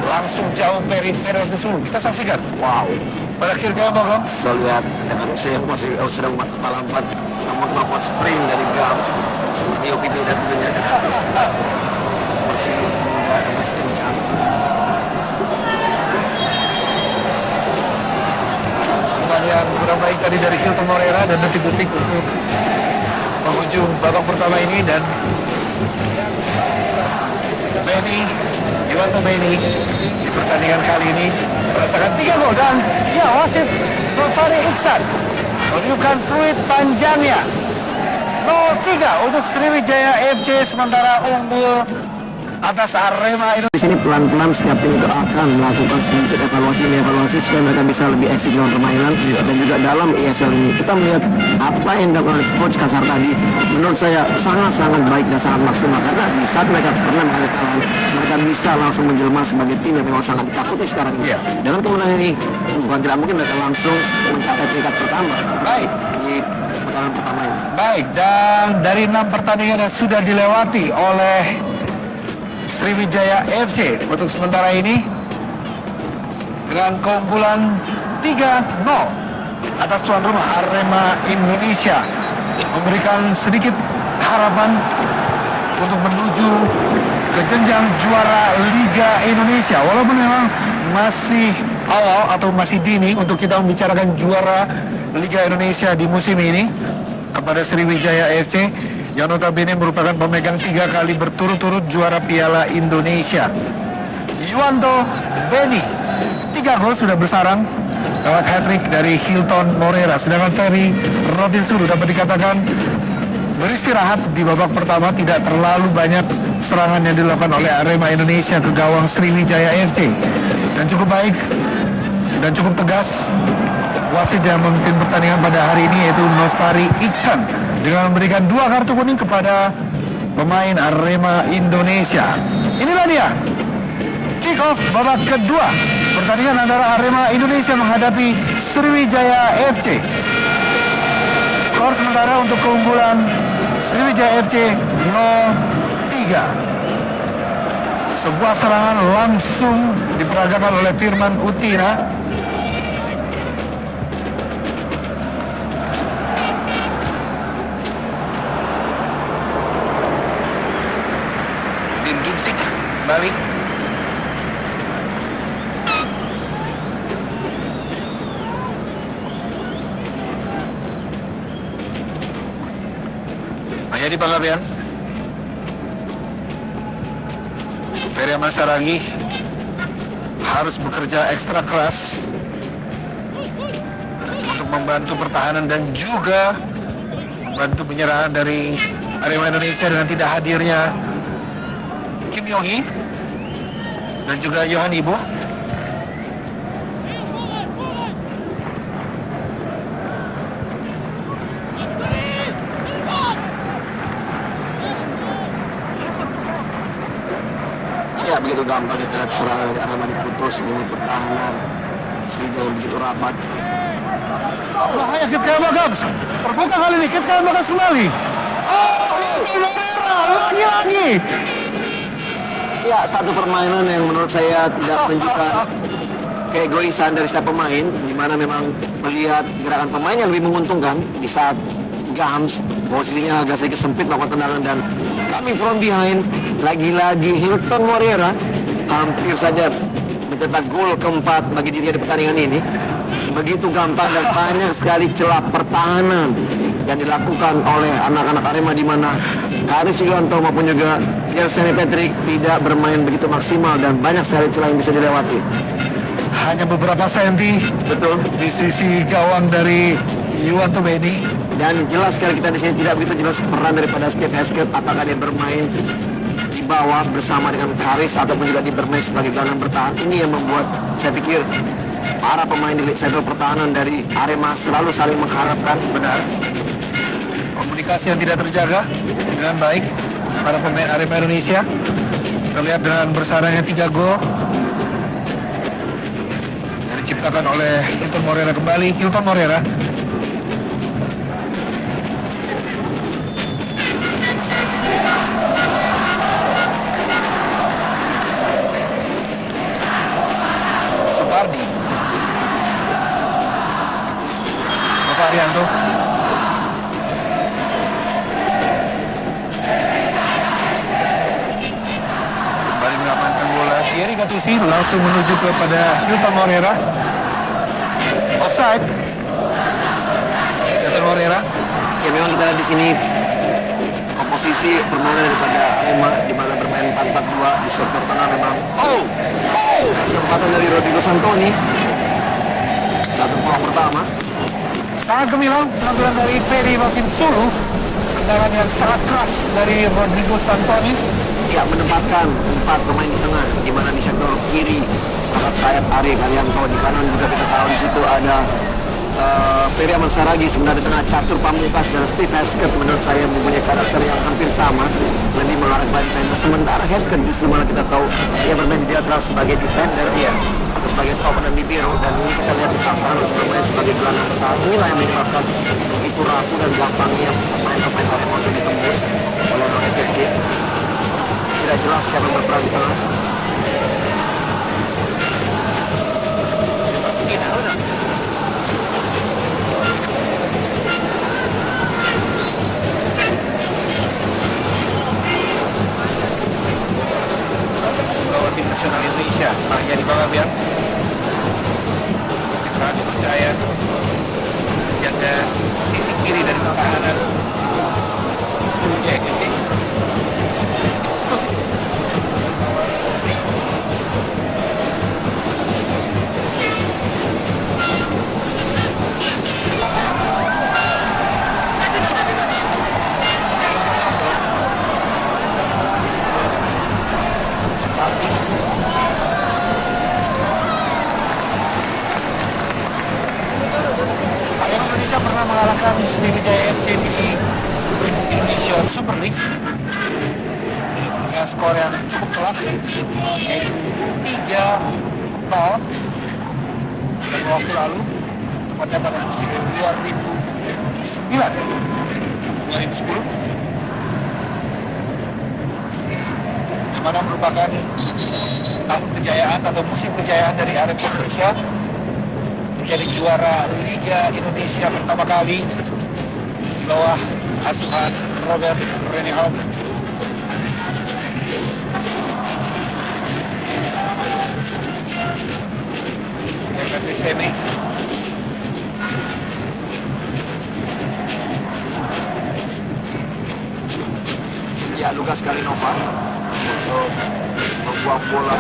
Langsung jauh perifer ke sulu. Kita saksikan. Wow. Pada kiri kanan Bogom. Kita lihat dengan usia yang masih sedang kepala 4, namun kemampuan sprint dari Gams seperti OPD dan tentunya masih muda dan masih kencang. Umpan yang kurang baik tadi dari Hilton Moreira dan detik-detik untuk menghujung babak pertama ini, dan Iwanto Beni di pertandingan kali ini merasakan 3 gol, dan ya wasit Novari Iksan menunjukkan fluid panjangnya 0-3 untuk Sriwijaya FC, sementara unggul atas Arema Indonesia. Di sini pelan-pelan setiap tim itu akan melakukan sedikit evaluasi supaya mereka bisa lebih eksis dalam permainan. Dan juga dalam ESL ini kita melihat apa yang dilakukan oleh Coach Kasar tadi, menurut saya sangat-sangat baik dan sangat maksimal, karena di saat mereka pernah mengalami kekalahan, mereka bisa langsung menjelma sebagai tim yang memang sangat ditakuti sekarang ini. Dengan kemenangan ini bukan tidak mungkin mereka langsung mencapai peringkat pertama baik di putaran pertama ini. Baik, dan dari 6 pertandingan yang sudah dilewati oleh Sriwijaya FC untuk sementara ini dengan keunggulan 3-0 atas tuan rumah Arema Indonesia, memberikan sedikit harapan untuk menuju ke jenjang juara Liga Indonesia. Walaupun memang masih awal atau masih dini untuk kita membicarakan juara Liga Indonesia di musim ini kepada Sriwijaya FC yang notabene merupakan pemegang 3 kali berturut-turut juara Piala Indonesia. Iwanto Beni 3 gol sudah bersarang lewat hat-trick dari Hilton Moreira, sedangkan Ferry Rotinsulu dapat dikatakan beristirahat di babak pertama. Tidak terlalu banyak serangan yang dilakukan oleh Arema Indonesia ke gawang Sriwijaya FC, dan cukup baik dan cukup tegas wasit yang memimpin pertandingan pada hari ini, yaitu Novari Iksan. dengan memberikan 2 kartu kuning kepada pemain Arema Indonesia. Inilah dia kick off babak kedua pertandingan antara Arema Indonesia menghadapi Sriwijaya FC. Skor sementara untuk keunggulan Sriwijaya FC 0-3. Sebuah serangan langsung diperagakan oleh Firman Utina. Dimjumsik balik. Jadi Panggabean Ferry Aman Saragi harus bekerja ekstra keras untuk membantu pertahanan dan juga membantu penyerangan dari Arema Indonesia dengan tidak hadirnya Kim Yong Hee dan juga Yohan Ibo. Ya, begitu gampang kita lihat serangan dari Arema diputus, ini pertahanan Sriwijaya yang begitu rapat. Bahaya Kit Kalbagams. Terbuka kali ini Kit Kalbagams kembali. Lagi. Ya, satu permainan yang menurut saya tidak menunjukkan keegoisan dari setiap pemain, di mana memang melihat gerakan pemain yang lebih menguntungkan di saat Gams posisinya agak sedikit sempit melakukan tendangan dan coming from behind, lagi-lagi Hilton Moreira hampir saja mencetak gol keempat bagi dirinya di pertandingan ini. Begitu gampang dan banyak sekali celah pertahanan yang dilakukan oleh anak-anak Arema, di mana Karis Yulianto maupun juga Yerseni Patrick tidak bermain begitu maksimal dan banyak sekali celah yang bisa dilewati. Hanya beberapa senti Betul. di sisi gawang dari Yuwanto Beni. Dan jelas sekali kita di sini tidak begitu jelas peran daripada Steve Haskett, apakah dia bermain di bawah bersama dengan Karis ataupun juga dia bermain sebagai gelandang bertahan. Ini yang membuat saya pikir para pemain di segel pertahanan dari Arema selalu saling mengharapkan. Benar. Komunikasi yang tidak terjaga dengan baik para pemain Arema Indonesia. Terlihat dengan bersarangnya 3 gol yang diciptakan oleh Hilton Moreira kembali. Hilton Moreira Supardi Novarianto kembali mengamankan bola. Thierry Gattuso langsung menuju kepada Hilton Moreira. Offside. Hilton Moreira. Ya, memang kita lihat di sini komposisi permainan daripada Arema, di mana bermain 4-4-2 di sektor tengah memang kesempatan dari Rodrigo Santoni. Satu peluang pertama. Sangat gemilang penampilan dari Ferry Rotin Sulu. Tendangan yang sangat keras dari Rodrigo Santoni. Ya, menempatkan 4 pemain di tengah, di mana di sektor kiri Arab sayap Arif Arianto, di kanan juga kita tahu di situ ada Ferry Aman Saragi, sementara di tengah Catur Pamungkas dan Steve Haskett. Menurut saya mempunyai karakter yang hampir sama, lebih mengarah kepada defender, sementara Haskett justru malah kita tahu dia bermain di atas sebagai defender ya, atau sebagai stopper dan libero, dan ini kita lihat di pasangan untuk bermain sebagai gelandang bertahan. Inilah yang menyebabkan itu rapuh dan gampangnya pemain-pemain Arema untuk ditembus oleh SFC. Tidak jelas siapa yang berperan di tengah. Salah satu pembawa tim nasional Indonesia, Mahyadi Panggabean, yang sangat dipercaya jaga sisi kiri dari pertahanan Sriwijaya FC. Terus Supardi. Arema Indonesia pernah mengalahkan Sriwijaya FC di Indonesia Super League dengan skor yang cukup telak, yaitu 3-0 dan waktu lalu, tepatnya pada musim 2009-2010, yang mana merupakan tahun kejayaan atau musim kejayaan dari Arema Indonesia, menjadi juara Liga Indonesia pertama kali di bawah asuhan Robert Rene Hout. Patrick Semi, ya Lukas Kalinova untuk membuang bola.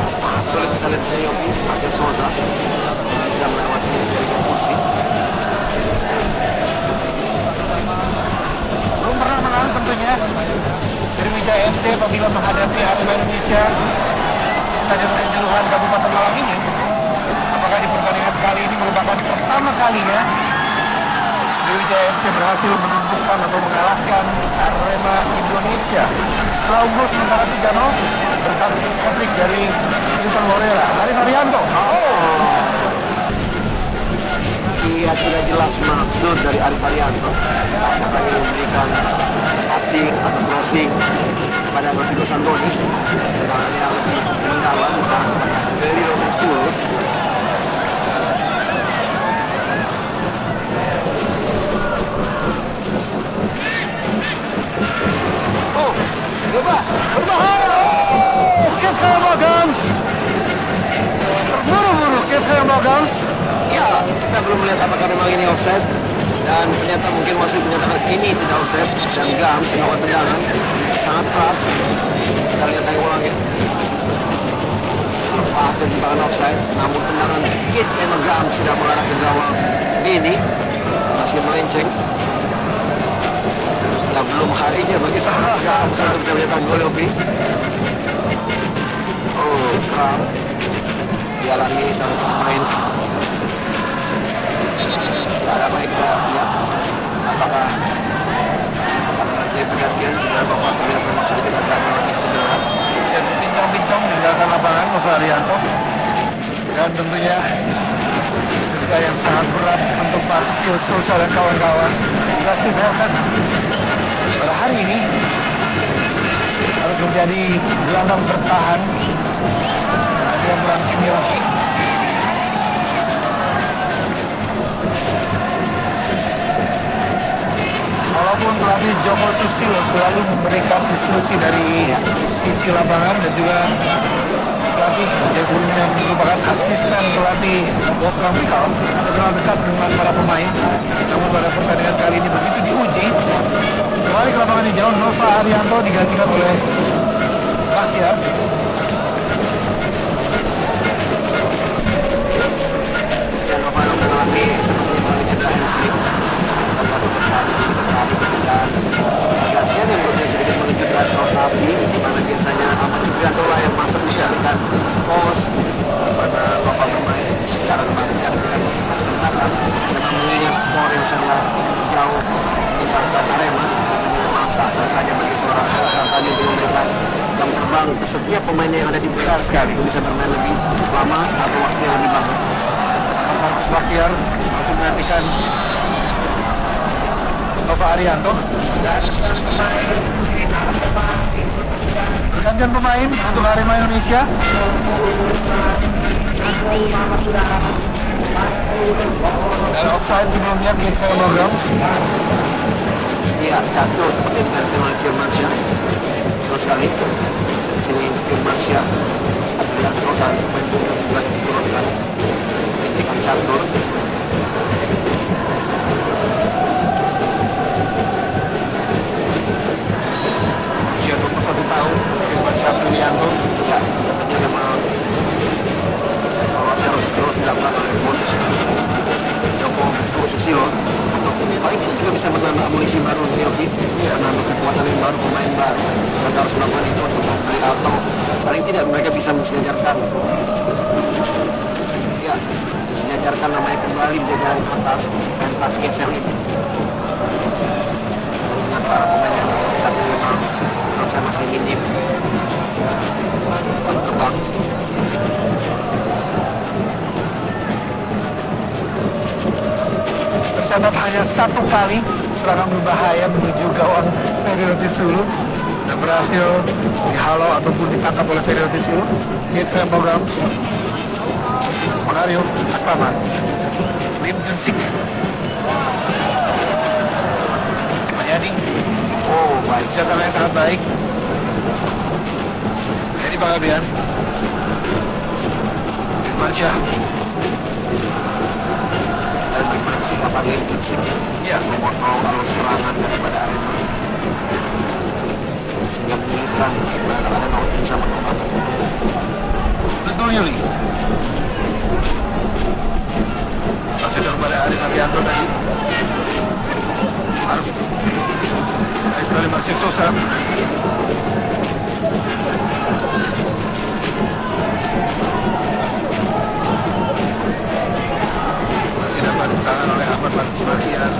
Sangat sulit kita lihat Yofi Marcel Souza bisa melewati jaringan kursi. belum pernah menang tentunya Sriwijaya FC apabila menghadapi Arema Indonesia di Stadion Kanjuruhan Kabupaten Malang ini. Apakah di pertandingan kali ini merupakan pertama kalinya Sriwijaya FC berhasil menentukan atau mengalahkan Arema Indonesia setelah unggul sementara 3-0 berkat hat-trick dari Inter Morera, Arif Arianto. Ia tidak jelas maksud dari Arif Arianto, apakah ia memberikan passing atau crossing kepada Rodrigo Santoni, tendangannya lebih mendalam bukan kepada Ferry Robinson. Oh, bebas, berbahaya. Ketra Mogans, terburu-buru Ketra Mogans. Ya, kita belum melihat apakah memang ini offside, dan ternyata mungkin wasit menyatakan ini tidak offside, dan Gams melakukan tendangan sangat keras. Kita lihat yang ulang ya. Lepas dari timbangan offside, namun tendangan dikit emang Gams tidak mengarah ke gawang ini, masih melenceng. Ya belum harinya bagi seorang Gams untuk bisa mencetak gol lebih. Oh, kram dialami sang pemain. Ada apa yang kita lihat, apakah karena dia pergantian beberapa faktornya memang sedikit agak mengalami cedera Dan berbincang-bincang meninggalkan lapangan Nova Arianto, dan tentunya kerja yang sangat berat untuk Marcel Souza dan kawan-kawan. Steve Hertet pada hari ini harus menjadi gelandang bertahan dengan peran Kim Yong-hee. Walaupun pelatih Joko Susilo selalu memberikan instruksi dari sisi lapangan, dan juga pelatih yang sebelumnya merupakan asisten pelatih Wolfgang Mikal, terkenal dekat dengan para pemain, namun pada pertandingan kali ini begitu diuji, kembali ke lapangan hijau, Nova Arianto digantikan oleh Bahtiar. ya Nova mengalami seperti mengalami cedera hamstring. Tapi tertarik sedikit dan pergantian yang menurut saya sedikit menunjukkan rotasi, di mana biasanya Ahmad Julianto lah yang masuk memberikan pos pada Nova bermain. Sekarang Bahtiar dengan kesempatan memang mengingat skor yang sudah jauh meninggalkan Arema, tentunya memang sah-sah saja bagi seorang coach tadi untuk memberikan jam terbang ke setiap pemain yang ada di belakang sekali untuk bisa bermain lebih lama atau waktu yang lebih banyak. Markus Bahtiar langsung menghentikan Nova Arianto. Pergantian pemain untuk Arema Indonesia. Dan offside sebelumnya Ketra Mogans. Iya, catur seperti yang dikatakan oleh Firmansyah. Betul sekali. Di sini Firmansyah Adrianto saat pemain tunggal juga yang diturunkan ketika catur. Usia 21 tahun, Firmansyah Adrianto. Ya, tentunya memang evaluasi harus terus dilakukan oleh coach Joko Susilo untuk paling tidak juga bisa menambah amunisi baru nih Yogi, menambah kekuatan yang baru, pemain baru. Mereka harus melakukan itu untuk membeli atau paling tidak mereka bisa mensejarkan Ya, disejajarkan namanya kembali di jajaran atas pentas GSL ini. Mengingat para pemain yang saat ini memang menurut saya masih minim jam terbang. Tercatat hanya satu kali serangan berbahaya menuju gawang Ferry Roti Sulu dan berhasil dihalau ataupun ditangkap oleh Ferry Roti Sulu. Kate Van Bogams, Mario Astaman, Lim Gunsik, Mayani. Oh, baik, sama yang sangat baik. Heri Panggabean, Firman Syah. Dan bagaimana kesikapan Lim Gunsik ya memotong arus serangan daripada Arema sehingga menyulitkan Arema untuk bisa mengembangkan. Kusnul Yuli. Masih kepada Arif Arianto tadi. Arif. Nice dari Marcio Sosa. Masih dapat tangan oleh Ahmad Marcus Martian.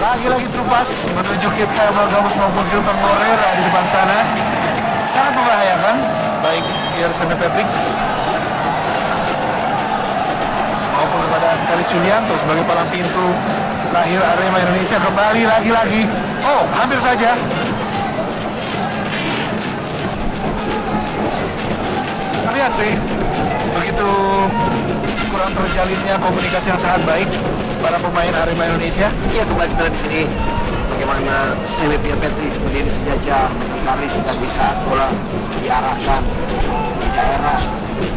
Lagi-lagi terupas menuju Kit Gamus maupun Hilton Morera di depan sana. Sangat membahayakan baik Yersen Patrick maupun kepada Karis Yulianto sebagai palang pintu terakhir Arema Indonesia. Kembali lagi-lagi. Oh, hampir saja. Terlihat sih begitu kurang terjalinnya komunikasi yang sangat baik para pemain Arema Indonesia. Iya, kembali kita lihat di sini bagaimana Semi Pierre Patrick berdiri sejajar dengan Karis dan di saat bola diarahkan di daerah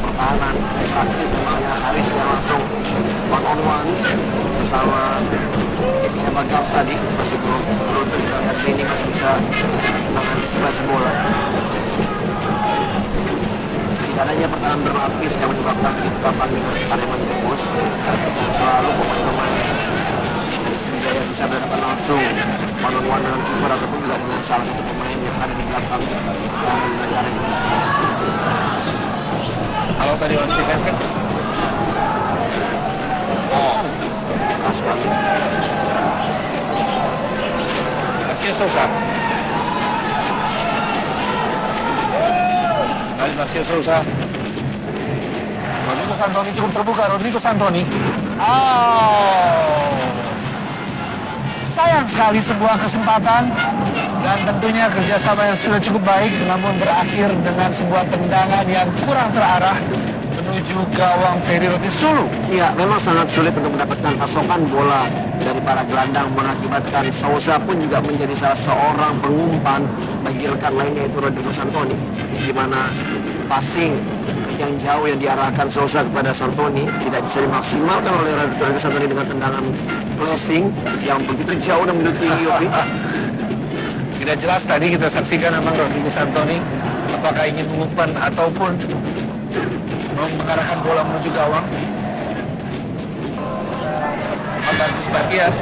pertahanan praktis memangnya Karis yang langsung one on one bersama Kiki Bagams tadi masih belum kita lihat Benny masih bisa mengantisipasi bola. Tidak adanya pertahanan berlapis yang menyebabkan kehidupan Arema terus dan selalu pemain-pemain dari Sriwijaya bisa berhadapan langsung one-on-one dengan kiper ataupun juga dengan salah satu pemain yang ada di belakang pertahanan dari Arema. Kalau tadi oleh Stevens kan? Oh, keras sekali. Marcio Sosa. Kali Marcio Sosa. Rodrigo Santoni cukup terbuka. Rodrigo Santoni. Oh, sayang sekali sebuah kesempatan dan tentunya kerjasama yang sudah cukup baik namun berakhir dengan sebuah tendangan yang kurang terarah menuju gawang Ferry Roti Sulu. Iya, memang sangat sulit untuk mendapatkan pasokan bola dari para gelandang mengakibatkan Sousa pun juga menjadi salah seorang pengumpan bagi rekan lainnya yaitu Rodrigo Santoni, di mana passing yang jauh yang diarahkan Sousa kepada Santoni tidak bisa dimaksimalkan oleh Rodrigo Santoni dengan tendangan flashing yang begitu jauh dan begitu tinggi. Tidak jelas tadi kita saksikan memang Rodrigo Santoni apakah ingin mengumpan ataupun mengarahkan bola menuju gawang. Bagus Bagian.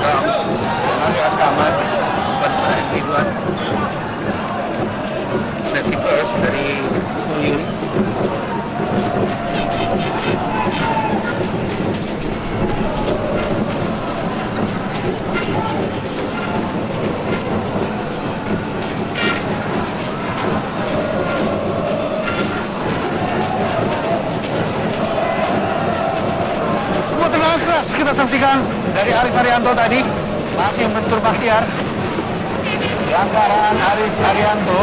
Gams, Mario Astaman, umpan pada Ridwan. Safety first dari Kusnul Yuli. Semua tendangan keras kita saksikan dari Arif Arianto tadi. Masih membentur Bahtiar. Pelanggaran Arif Arianto.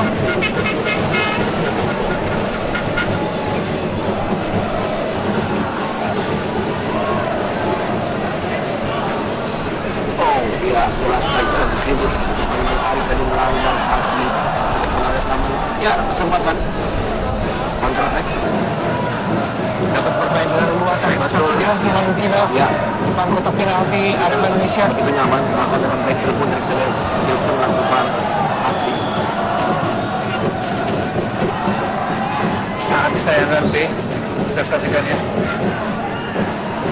Oh, ya jelaskan di sini bagaimana Arif tadi melanggar kaki dari Arema Taman. Ya, kesempatan counter attack. saksikan Fimandutina Ya. depan kotak penalti Arema Indonesia. Begitu nyaman, bahkan dengan backfield pun dari kita lihat Hilton melakukan asik. Sangat disayangkan B. Kita saksikan ya.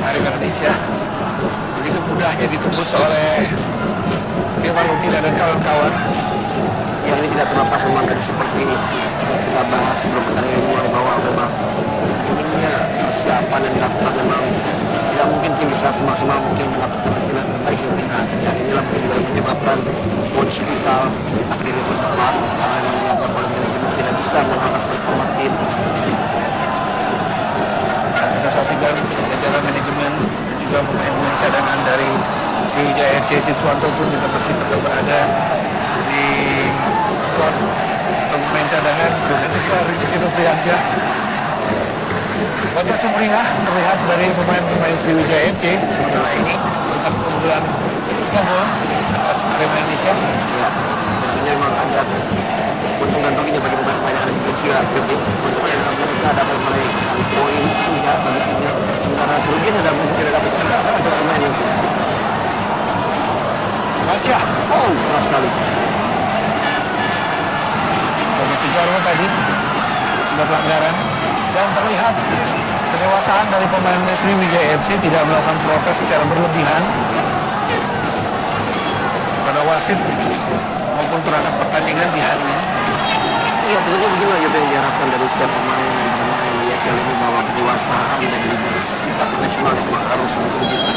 Arema Indonesia begitu mudahnya ditembus oleh Fimandutina dan kawan-kawan. Yang ini tidak terlepas memang dari seperti kita bahas sebelum pertandingan mulai, bahwa memang minimnya persiapan yang dilakukan memang tidak mungkin tim bisa semaksimal mungkin mendapatkan hasil yang terbaik yang benar. Dan inilah mungkin juga yang menyebabkan coach Vital akhirnya terdepan karena memang dianggap oleh manajemen tidak bisa mengangkat performa tim. Dan kita saksikan jajaran manajemen dan juga pemain-pemain cadangan dari Sriwijaya FC Siswanto pun juga masih tetap berada di squad atau pemain cadangan dan juga Rizky Nutriansyah. Wajah sumringah terlihat dari pemain-pemain Sriwijaya FC sementara ini berkat keunggulan 3 gol atas Arema Indonesia. Ya, tentunya memang ada untung dan ruginya bagi pemain-pemain yang ada di Persija. Untungnya mereka dapat meraihkan poin 3 bagi timnya, sementara kerugiannya adalah mereka tidak dapat sebagai pemain yang Masya, keras sekali. bagi Sujarwo tadi sebuah pelanggaran dan terlihat kedewasaan dari pemain Sriwijaya FC tidak melakukan protes secara berlebihan pada wasit maupun perangkat pertandingan di hari ini. Iya, tentunya beginilah yang diharapkan dari setiap pemain yang bermain di SL ini, bahwa kedewasaan dan sikap profesional memang harus ditunjukkan.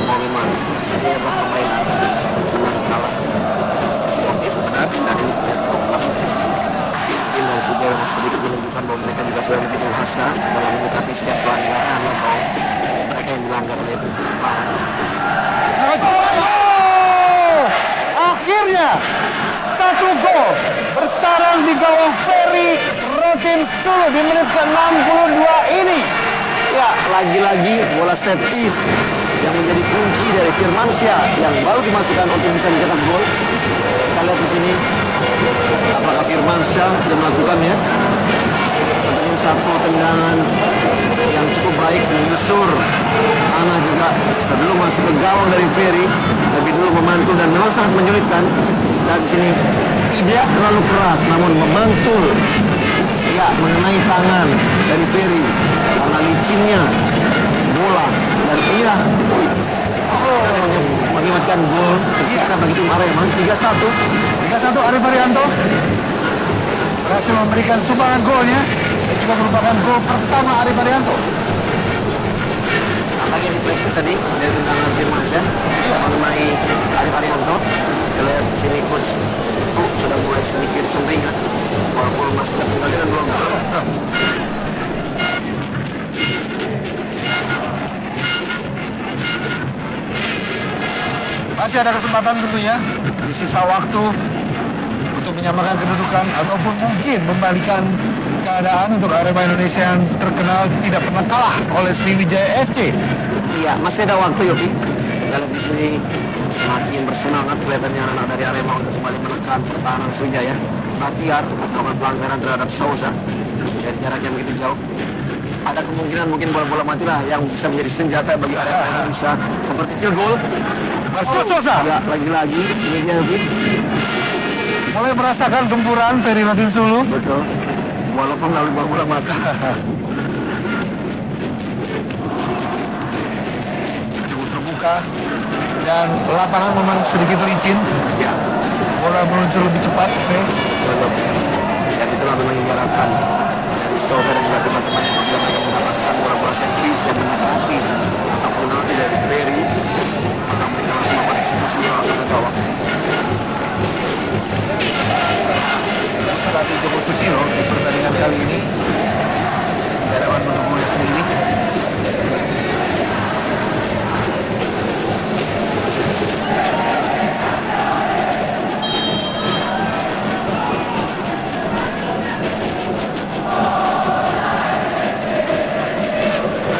Bahwa memang ini adalah permainan menang kalah sportif, benar, dan ini terlihat bahwa tim dan Sriwijaya memang sedikit menunjukkan bahwa mereka juga sudah lebih dewasa dalam menyikapi setiap pelanggaran atau mereka yang dilanggar oleh lawan. Akhirnya 1 gol bersarang di gawang Ferry Rotin Sulu di menit ke-62 ini. Ya, lagi-lagi bola set piece yang menjadi kunci dari Firmansyah yang baru dimasukkan untuk bisa mencetak gol. Kita lihat di sini apakah Firmansyah yang melakukannya. Tentunya satu tendangan yang cukup baik menyusur Ana juga sebelum masuk ke gawang dari Ferry, lebih dulu memantul dan memang sangat menyulitkan. Dan di sini tidak terlalu keras namun memantul, ya, mengenai tangan dari Ferry karena licinnya bola, dan iya mengakibatkan gol tercipta bagi tim Arema. 3-1 Arif Arianto berhasil memberikan sumbangan golnya dan juga merupakan gol pertama Arif Arianto. Apalagi deflected tadi dari tendangan Firmansyah mengenai Arif Arianto. Kita lihat sini coach itu sudah mulai sedikit sumringah walaupun masih tertinggal dengan belum. Masih ada kesempatan tentunya di sisa waktu untuk menyamakan kedudukan ataupun mungkin membalikan keadaan untuk Arema Indonesia yang terkenal tidak pernah kalah oleh Sriwijaya FC. Iya, masih ada waktu, Yopi. Kita lihat di sini semakin bersemangat kelihatannya anak dari Arema untuk kembali menekan pertahanan Sriwijaya. Bahtiar melakukan pelanggaran terhadap Sousa dari jarak yang begitu jauh. Ada kemungkinan mungkin bola-bola mati lah yang bisa menjadi senjata bagi Arema yang bisa memperkecil gol. Marcel Sousa. Ya, lagi-lagi ini dia, Yopi. Mulai merasakan gempuran Ferry Rotin Sulu. Betul. Walaupun lalu bola mati. Cukup terbuka dan lapangan memang sedikit licin. Ya, Bola meluncur lebih cepat. betul. Dan itulah memang yang diharapkan dari Sousa dan juga teman-teman yang bisa mereka mendapatkan bola-bola set piece yang mendekati atau penalti dari Ferry. Maka mereka langsung melakukan eksekusi langsung ke gawang. Pelatih Joko Susilo di pertandingan kali ini di hadapan pendukungnya sendiri.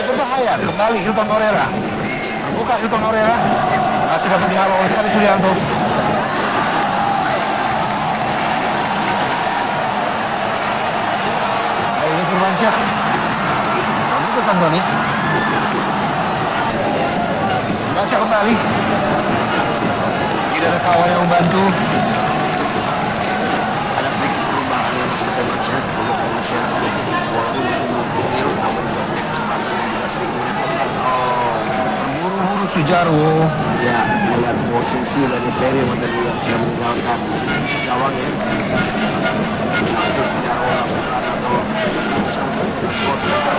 Berbahaya kembali Hilton Morera. Terbuka Hilton Morera masih dapat dihalau oleh Sari Sulianto. Ini Firmansyah. Begitu Santoni. Firmansyah kembali. Tidak ada kawan yang membantu. Ada sedikit perubahan yang masih Firmansyah untuk Firmansyah walaupun masih 20 namun kecepatannya juga sedikit merepotkan. Terburu-buru Sujarwo. Ya, melihat posisi dari Ferry yang tadi sudah meninggalkan gawang ya. Langsung Sujarwo lakukan atau bisa melakukan gol sebentar.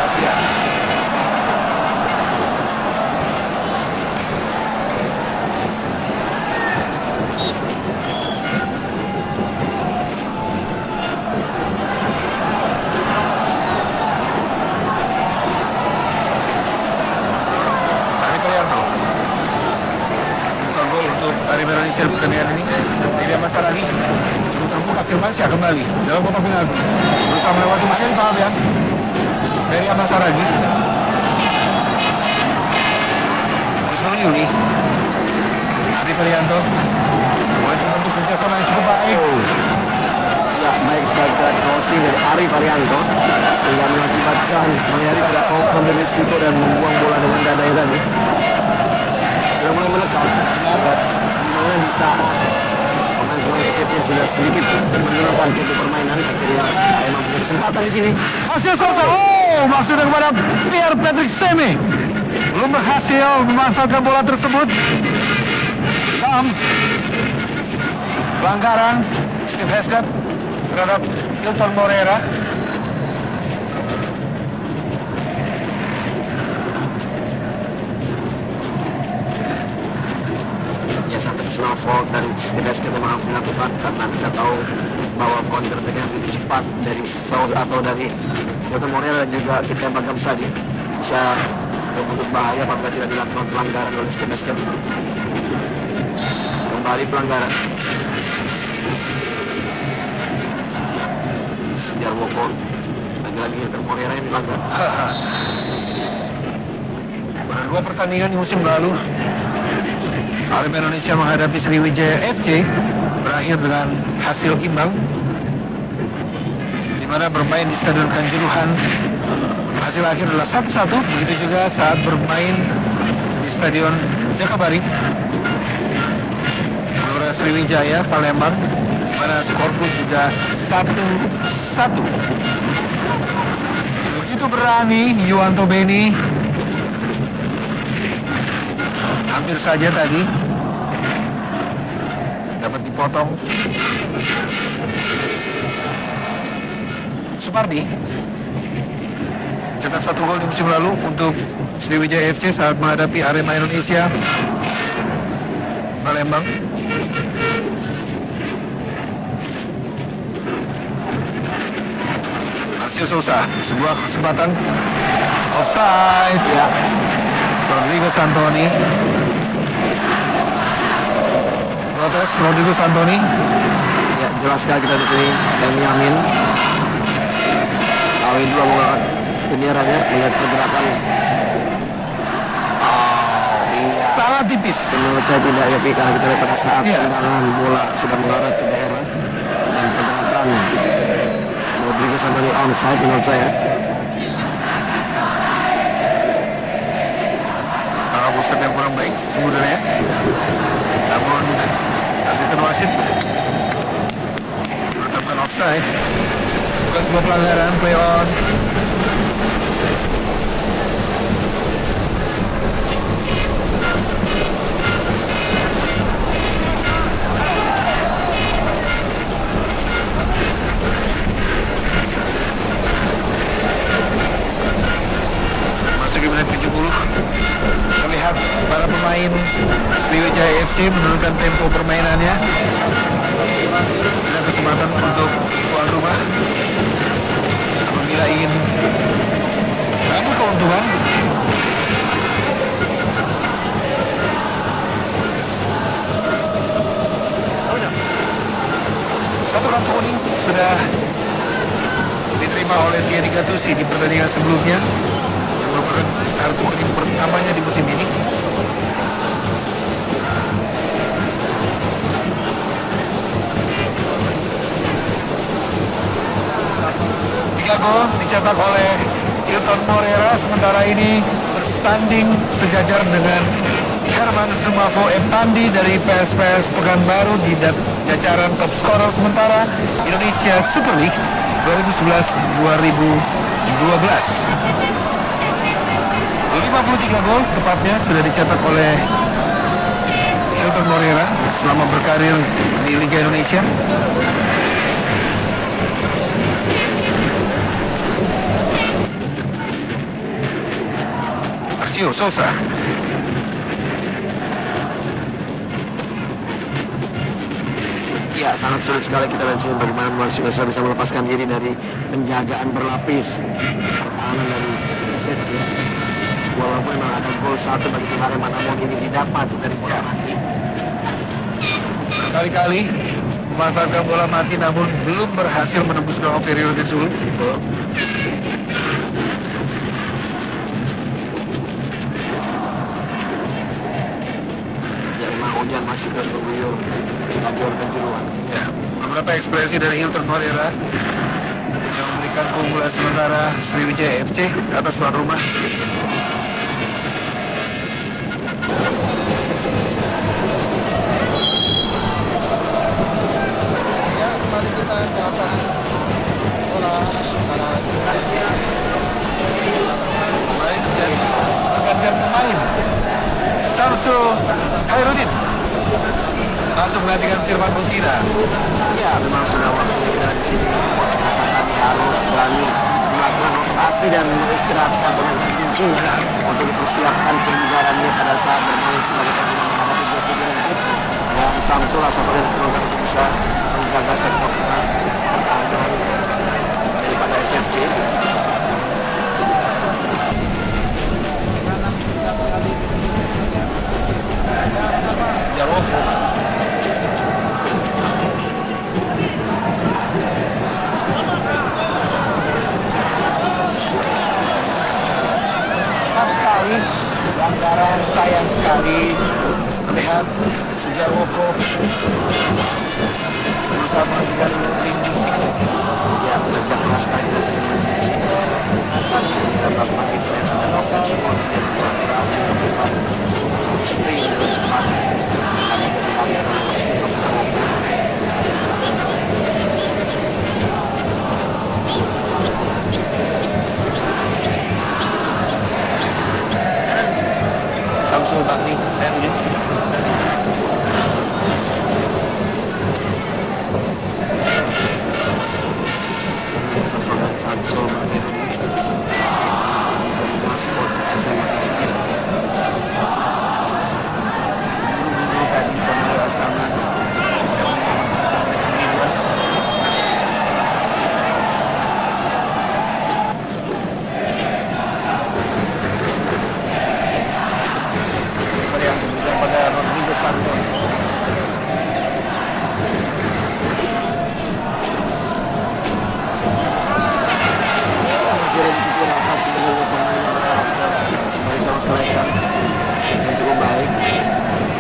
Asia. Ari Kalyanto. Bukan gol untuk Ari Indonesia pertandingan ini. Tidak masalah lagi. Cukup terbuka Firmansyah kembali dalam kotak penalti. Berusaha melewati Mahir Pahabian. Ferry Amasaragi. Usman Yuli. Ari Kalyanto. Mulai terbentuk kerjasama yang cukup baik. Ya, baik sekali crossing dari Ari Varianto sehingga mengakibatkan menghindari tidak mengambil risiko dan membuang bola dengan dadanya tadi. Sudah mulai menekan, di mana bisa pemain-pemain SF-nya sudah sedikit menurunkan tempo permainan. Akhirnya Arema punya kesempatan di sini. Hasil Sosa. Maksudnya kepada Pierre Patrick Seme. Belum berhasil memanfaatkan bola tersebut. Dams. Pelanggaran Steve Hesgat terhadap Hilton Moreira. Ya, satu personal fault dari Steve Hesgat memang harus dilakukan karena kita tahu bahwa counter attack yang begitu cepat dari Saul atau dari Hilton Moreira dan juga kita Bagam Sadi bisa membentuk bahaya apabila tidak dilakukan pelanggaran oleh Steve Hesgat. Kembali pelanggaran. Sujarwo lagi-lagi Hilton Moreira yang dilanggar. Pada 2 pertandingan di musim lalu, Arema Indonesia menghadapi Sriwijaya FC berakhir dengan hasil imbang, di mana bermain di Stadion Kanjuruhan hasil akhir adalah 1-1. Begitu juga saat bermain di Stadion Jakabaring Gelora Sriwijaya Palembang, di mana skor pun juga 1-1. Begitu berani Yuwanto Beni, hampir saja tadi dapat dipotong. Supardi cetak 1 gol di musim lalu untuk Sriwijaya FC saat menghadapi Arema Indonesia di Palembang. Marcio Sosa, sebuah kesempatan offside ya. Rodrigo Santoni protes. Rodrigo Santoni, Ya, jelas sekali kita di sini. Emi Amin Awi 2 mengangkat benderanya melihat pergerakan. sangat tipis. Menurut saya tidak ya, karena kita lihat pada saat Iya. tendangan bola sudah mengarah ke daerah dan pergerakan Rodrigo Santoni onside menurut saya. Pusat yang kurang baik sebenarnya, namun asisten wasit menetapkan offside. Bukan sebuah pelanggaran, play on. Masuk di menit 70. Terlihat para pemain Sriwijaya FC menurunkan tempo permainannya dengan kesempatan untuk tuan rumah apabila ingin mengambil keuntungan. Satu kartu kuning sudah diterima oleh Thierry Gattuso di pertandingan sebelumnya, yang merupakan kartu kuning pertamanya di musim ini. Tiga gol dicetak oleh Hilton Moreira sementara ini bersanding sejajar dengan Herman Sumafo Eptandi dari PSPS Pekanbaru di jajaran top scorer sementara Indonesia Super League 2011-2012. 53 gol tepatnya sudah dicetak oleh Hilton Moreira selama berkarir di Liga Indonesia. Marcio Sousa. Ya, sangat sulit sekali kita lihat sini bagaimana Marcio Sousa bisa melepaskan diri dari penjagaan berlapis pertahanan dari SFC. Walaupun memang ada gol satu bagi tim Arema, namun ini didapat dari bola mati. Kali-kali memanfaatkan bola mati namun belum berhasil menembus gawang Ferry Rotinsulu. Hujan masih terus mengguyur stadion Kanjuruhan. Ya, beberapa ekspresi dari Hilton Moreira yang memberikan keunggulan sementara Sriwijaya FC atas tuan rumah. Kemarin terjadi pergantian pemain. Samsul Khairuddin masuk menggantikan Firman Mutina. Ya, memang sudah waktunya kita di sini. Coach Kasatani harus berani melakukan rotasi dan istirahatkan pemain kuncinya untuk dipersiapkan kebugarannya pada saat bermain sebagai pemain menghadapi Brazilian League. Dan Samsul sosok yang diturunkan untuk bisa menjaga sektor tengah pertahanan daripada SFC. Jaroko. Cepat sekali pelanggaran, sayang sekali terlihat Sujarwoko bersama dengan Lim Jusik. Ya, kerja keras sekali dari Lim Jusik. Tadi dia melakukan defense dan offense mode, dia juga berani melakukan sprint dengan cepat dan dia dilanggar oleh Mosquito Sujarwoko. Samsul Bakri Herudin. Sosok dari Samsul Bakri dari maskot SM Makassar. Guru-guru tadi Pemira Asrama varian berusaha pada Rodrigo Santos. Masih ada di TV Rafa sebenarnya pemain yang berkarakter sebagai seorang striker yang cukup baik,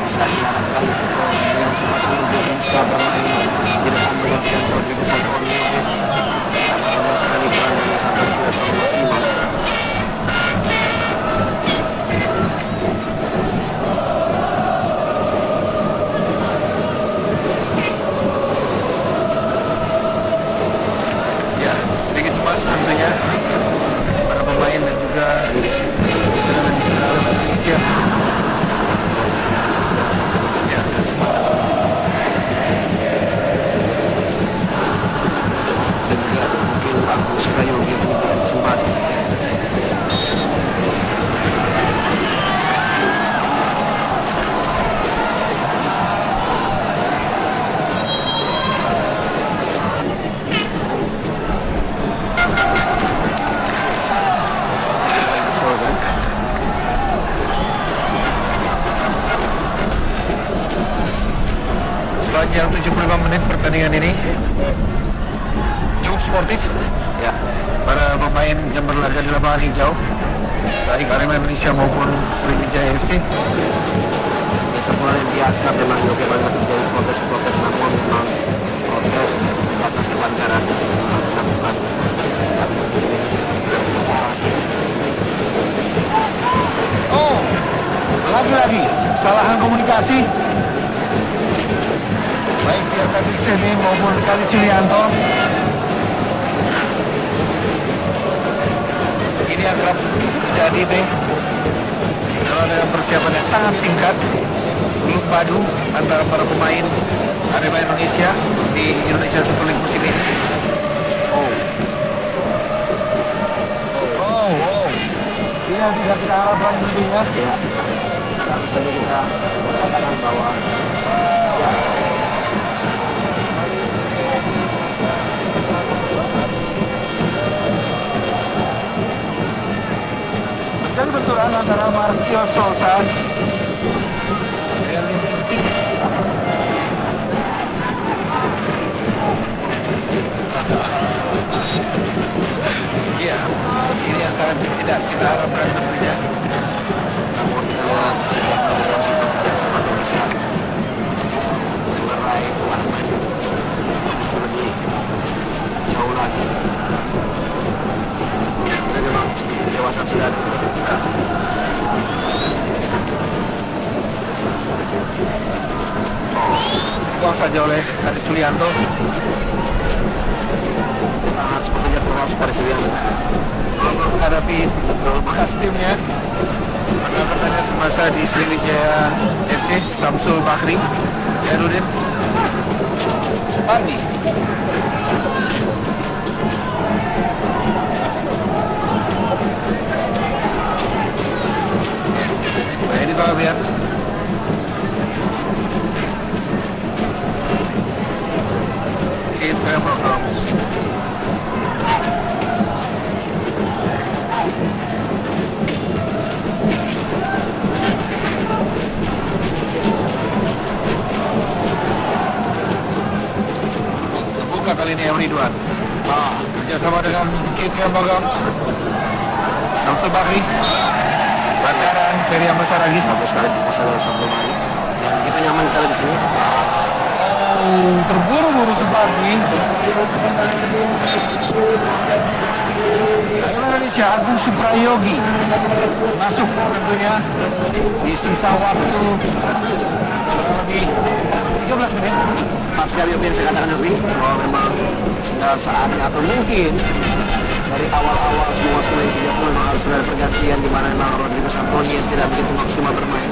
bisa diharapkan dengan kesempatan untuk bisa bermain di depan menggantikan Rodrigo Santos karena sekali perannya sampai tidak terlalu maksimal. Ya, sedikit cemas tentunya para pemain dan juga Indonesia. Ya, kesempatan dan juga mungkin Agus Prayogi yang diberi kesempatan. Sousa. Sepanjang 75 menit pertandingan ini cukup sportif Ya, para pemain yang berlaga di lapangan hijau baik Arema Indonesia maupun Sriwijaya FC. ya satu hal yang biasa memang Yogi banget terjadi protes-protes, namun memang protes di atas kewajaran yang dilakukan. berhasil provokasi. Oh, lagi-lagi kesalahan komunikasi. Baik Pierre Patrick Seme maupun Kali Sulianto. Ini akrab terjadi deh. Kalau dengan persiapannya sangat singkat, belum padu antara para pemain Arema Indonesia di Indonesia Super League musim ini. Oh. Ini yang tidak kita harapkan tentunya. Ya, dan saja kita mengatakan bahwa ya, Terjadi benturan antara Marcio Sousa dengan Lim Kinsik. Iya, ini yang sangat tidak kita harapkan tentunya. namun kita lihat setiap menjadi wasit yang sangat besar melerai pemain itu lebih jauh lagi. Kita memang sedikit dewasa sudah. Gol saja oleh Kali Sulianto. Harus bekerja keras pada Sulianto. Menghadapi bekas timnya pada pertandingan semasa di Sriwijaya FC, Samsul Bakri, Herudin Supardi. Nah, ini Pak Biar. Keith Hammercombs. Buka kali ini Emre Ridwan. Kerjasama dengan Keith Hammercombs, Samsul Bakri, Bakaran, Ferry Ahmad Saragih. Bagus sekali masalah Samsul Bakri. Dan kita nyaman kalau di sini. Oh, terburu-buru Supardi. Arema Indonesia Agung Suprayogi masuk tentunya di sisa waktu kurang lebih 13 menit. Pas sekali yang saya katakan lebih bahwa memang sudah saatnya atau mungkin dari awal-awal semua 30 memang harus sudah ada pergantian di mana memang Rodrigo Santoni yang tidak begitu maksimal bermain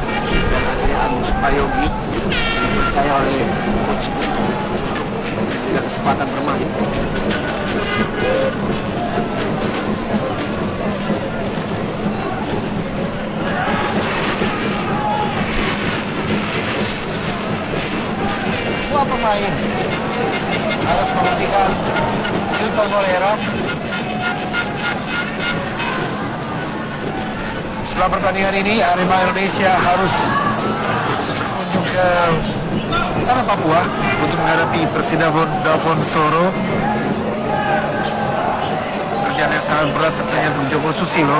dan akhirnya Agung Suprayogi dipercaya oleh coach untuk memberikan kesempatan bermain. Dua pemain harus menghentikan Hilton Molera. Setelah pertandingan ini, Arema Indonesia harus berkunjung ke Tanah Papua untuk menghadapi Persidafon Davon Soro. Pekerjaan yang sangat berat tentunya untuk Joko Susilo.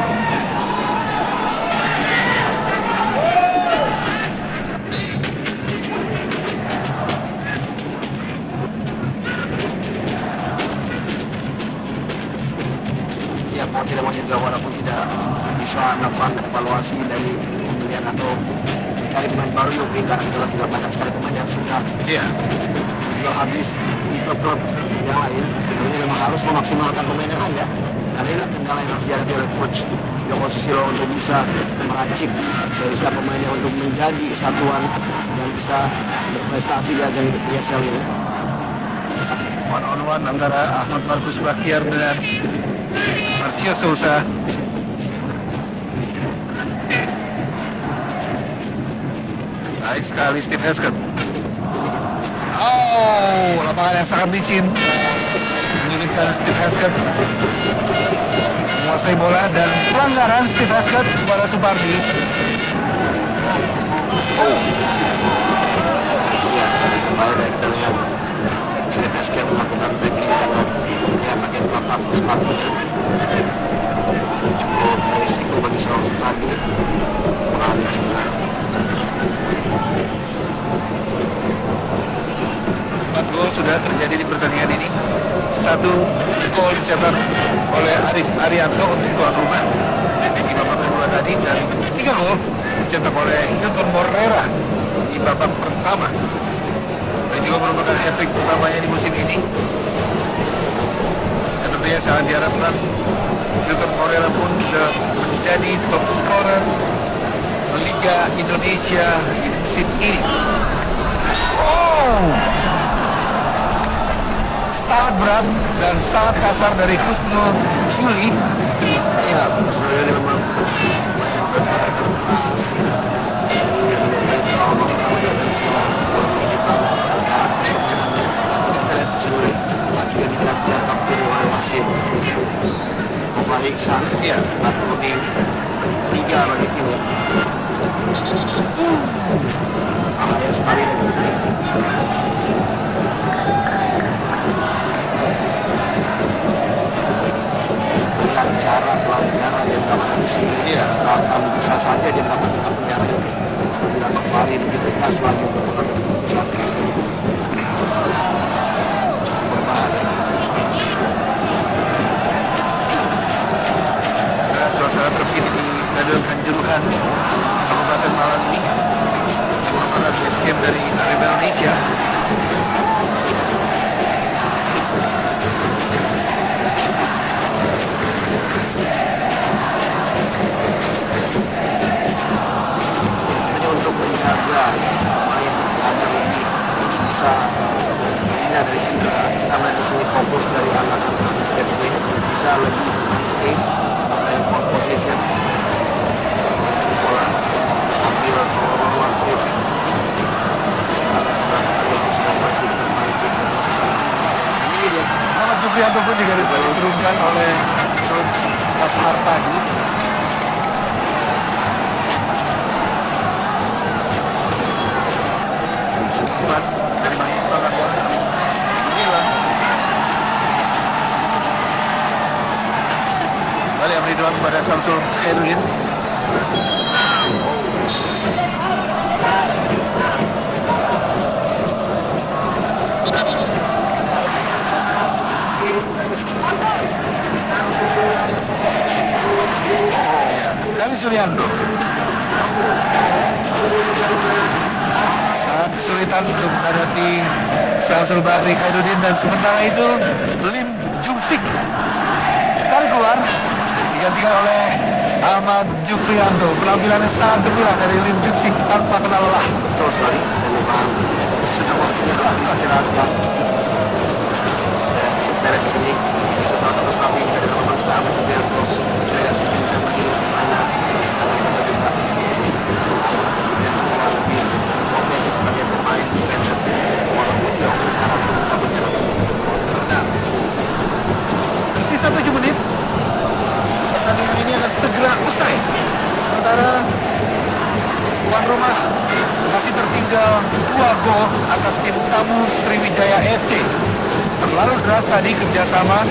Ya mau tidak mau juga walaupun tidak bisa melakukan evaluasi dari pembelian atau mencari pemain baru yuk karena kita juga banyak sekali pemain yang sudah Iya. juga habis di klub-klub yang lain. Tentunya memang harus memaksimalkan pemain yang ada. Karena ini kendala yang harus dihadapi oleh coach Joko Susilo untuk bisa meracik dari setiap pemainnya untuk menjadi kesatuan yang bisa berprestasi di ajang ESL ini. One on one antara Ahmad Markus Bakiar dengan Marcio Sousa. Baik sekali Steve Heskett. Oh, lapangan yang sangat licin. Menyulitkan Steve Heskett menguasai bola dan pelanggaran Steve Heskett kepada Supardi. Ya, kembali dari kita lihat Steve Heskett melakukan teknik dengan bagian telapak sepatunya. Cukup berisiko bagi seorang Supardi mengalami cedera. 4 gol sudah terjadi di pertandingan ini. satu gol dicetak oleh Arif Arianto untuk tuan rumah di babak kedua tadi, dan 3 gol dicetak oleh Hilton Morera di babak pertama, dan juga merupakan hat-trick pertamanya di musim ini. Dan tentunya sangat diharapkan Hilton Morera pun juga menjadi top scorer Liga Indonesia di musim ini. Oh, sangat berat dan sangat kasar dari Husnul Yuli. Ya, sebenarnya memang karakter keras dari awal pertama dan setelah mulai menunjukkan karakter permainannya. Kita lihat sulit, lagi yang dikejar tapi oleh wasit Gofar Iksan. Iya. Kartu kuning 3 bagi timnya. Bahaya sekali dan kuning. Melihat cara pelanggaran yang dilakukan di sini, ya akan bisa saja dia mendapatkan kartu merah ini apabila Gofar lebih tegas lagi untuk mengambil keputusan. Cukup berbahaya. Nah, suasana terkini di Stadion Kanjuruhan Kabupaten Malang ini yang merupakan base camp dari Arema Indonesia. Ini untuk menjaga pemain agar lebih bisa terhindar dari cedera. Kita melihat di sini fokus dari anak-anak SFC bisa lebih main safe, main ball position, memainkan bola sambil ruang dribbling. Karena beberapa kali yang sudah masih terpancing terus ini dia. Ahmad Jufrianto pun juga diturunkan oleh Coach Ashar tadi. Sukuman dari Mahendra Ramadhan Milan. Kembali yang Ridwan kepada Samsul Khairuddin. Ya, Kali Sulianto sangat kesulitan untuk menghadapi Samsul Bahri Khairuddin, dan sementara itu Lim Jungsik tarik keluar digantikan oleh Ahmad Jufrianto. Penampilannya sangat gemilang dari Lim Jungsik tanpa kenal lelah. Betul sekali, dan memang sudah waktunya istirahatkan. Dan kita lihat di sini justru salah satu strategi dari Mas Ahmad Jufrianto supaya sedikit bisa menghilangkan permainan, karena kita juga Ahmad Jufrianto juga lebih kompetensi sebagai pemain defender, walaupun dia punya karakter bisa menyerang. Nah, tersisa 7 menit. Pertandingan ini akan segera usai. Sementara tuan rumah masih tertinggal 2 gol atas tim tamu Sriwijaya FC. Terlalu keras tadi kerjasama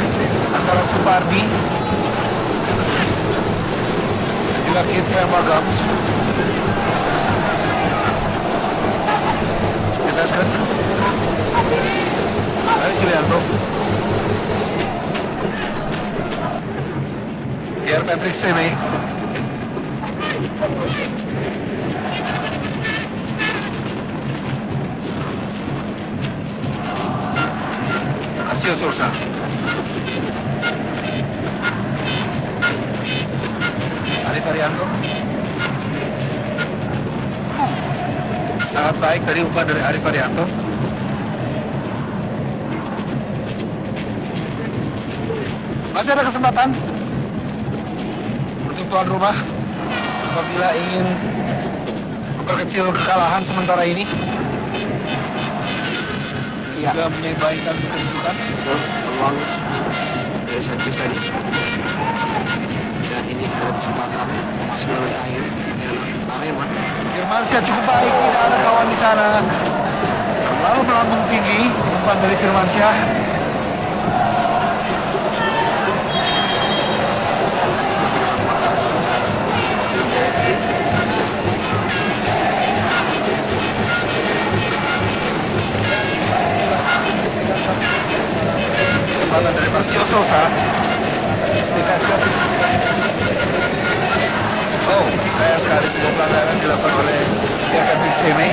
antara Supardi dan juga Kid Magams. Setelah Kali Sulianto, Pierre Patrick Seme, Asio Sosa, Arif Arianto. Sangat baik tadi umpan dari Arif Arianto. Masih ada kesempatan untuk tuan rumah apabila ingin memperkecil kekalahan sementara ini, juga menyeimbangkan kedudukan. Peluang dari servis tadi, dan ini kita lihat kesempatan masih belum akhir Arema. Firmansyah cukup baik, tidak ada kawan di sana. Terlalu melambung tinggi umpan dari Firmansyah. Sosa. Stefan Scott. Oh, saya sekali sebuah pelanggaran dilakukan oleh Pierre-Patrick Seme.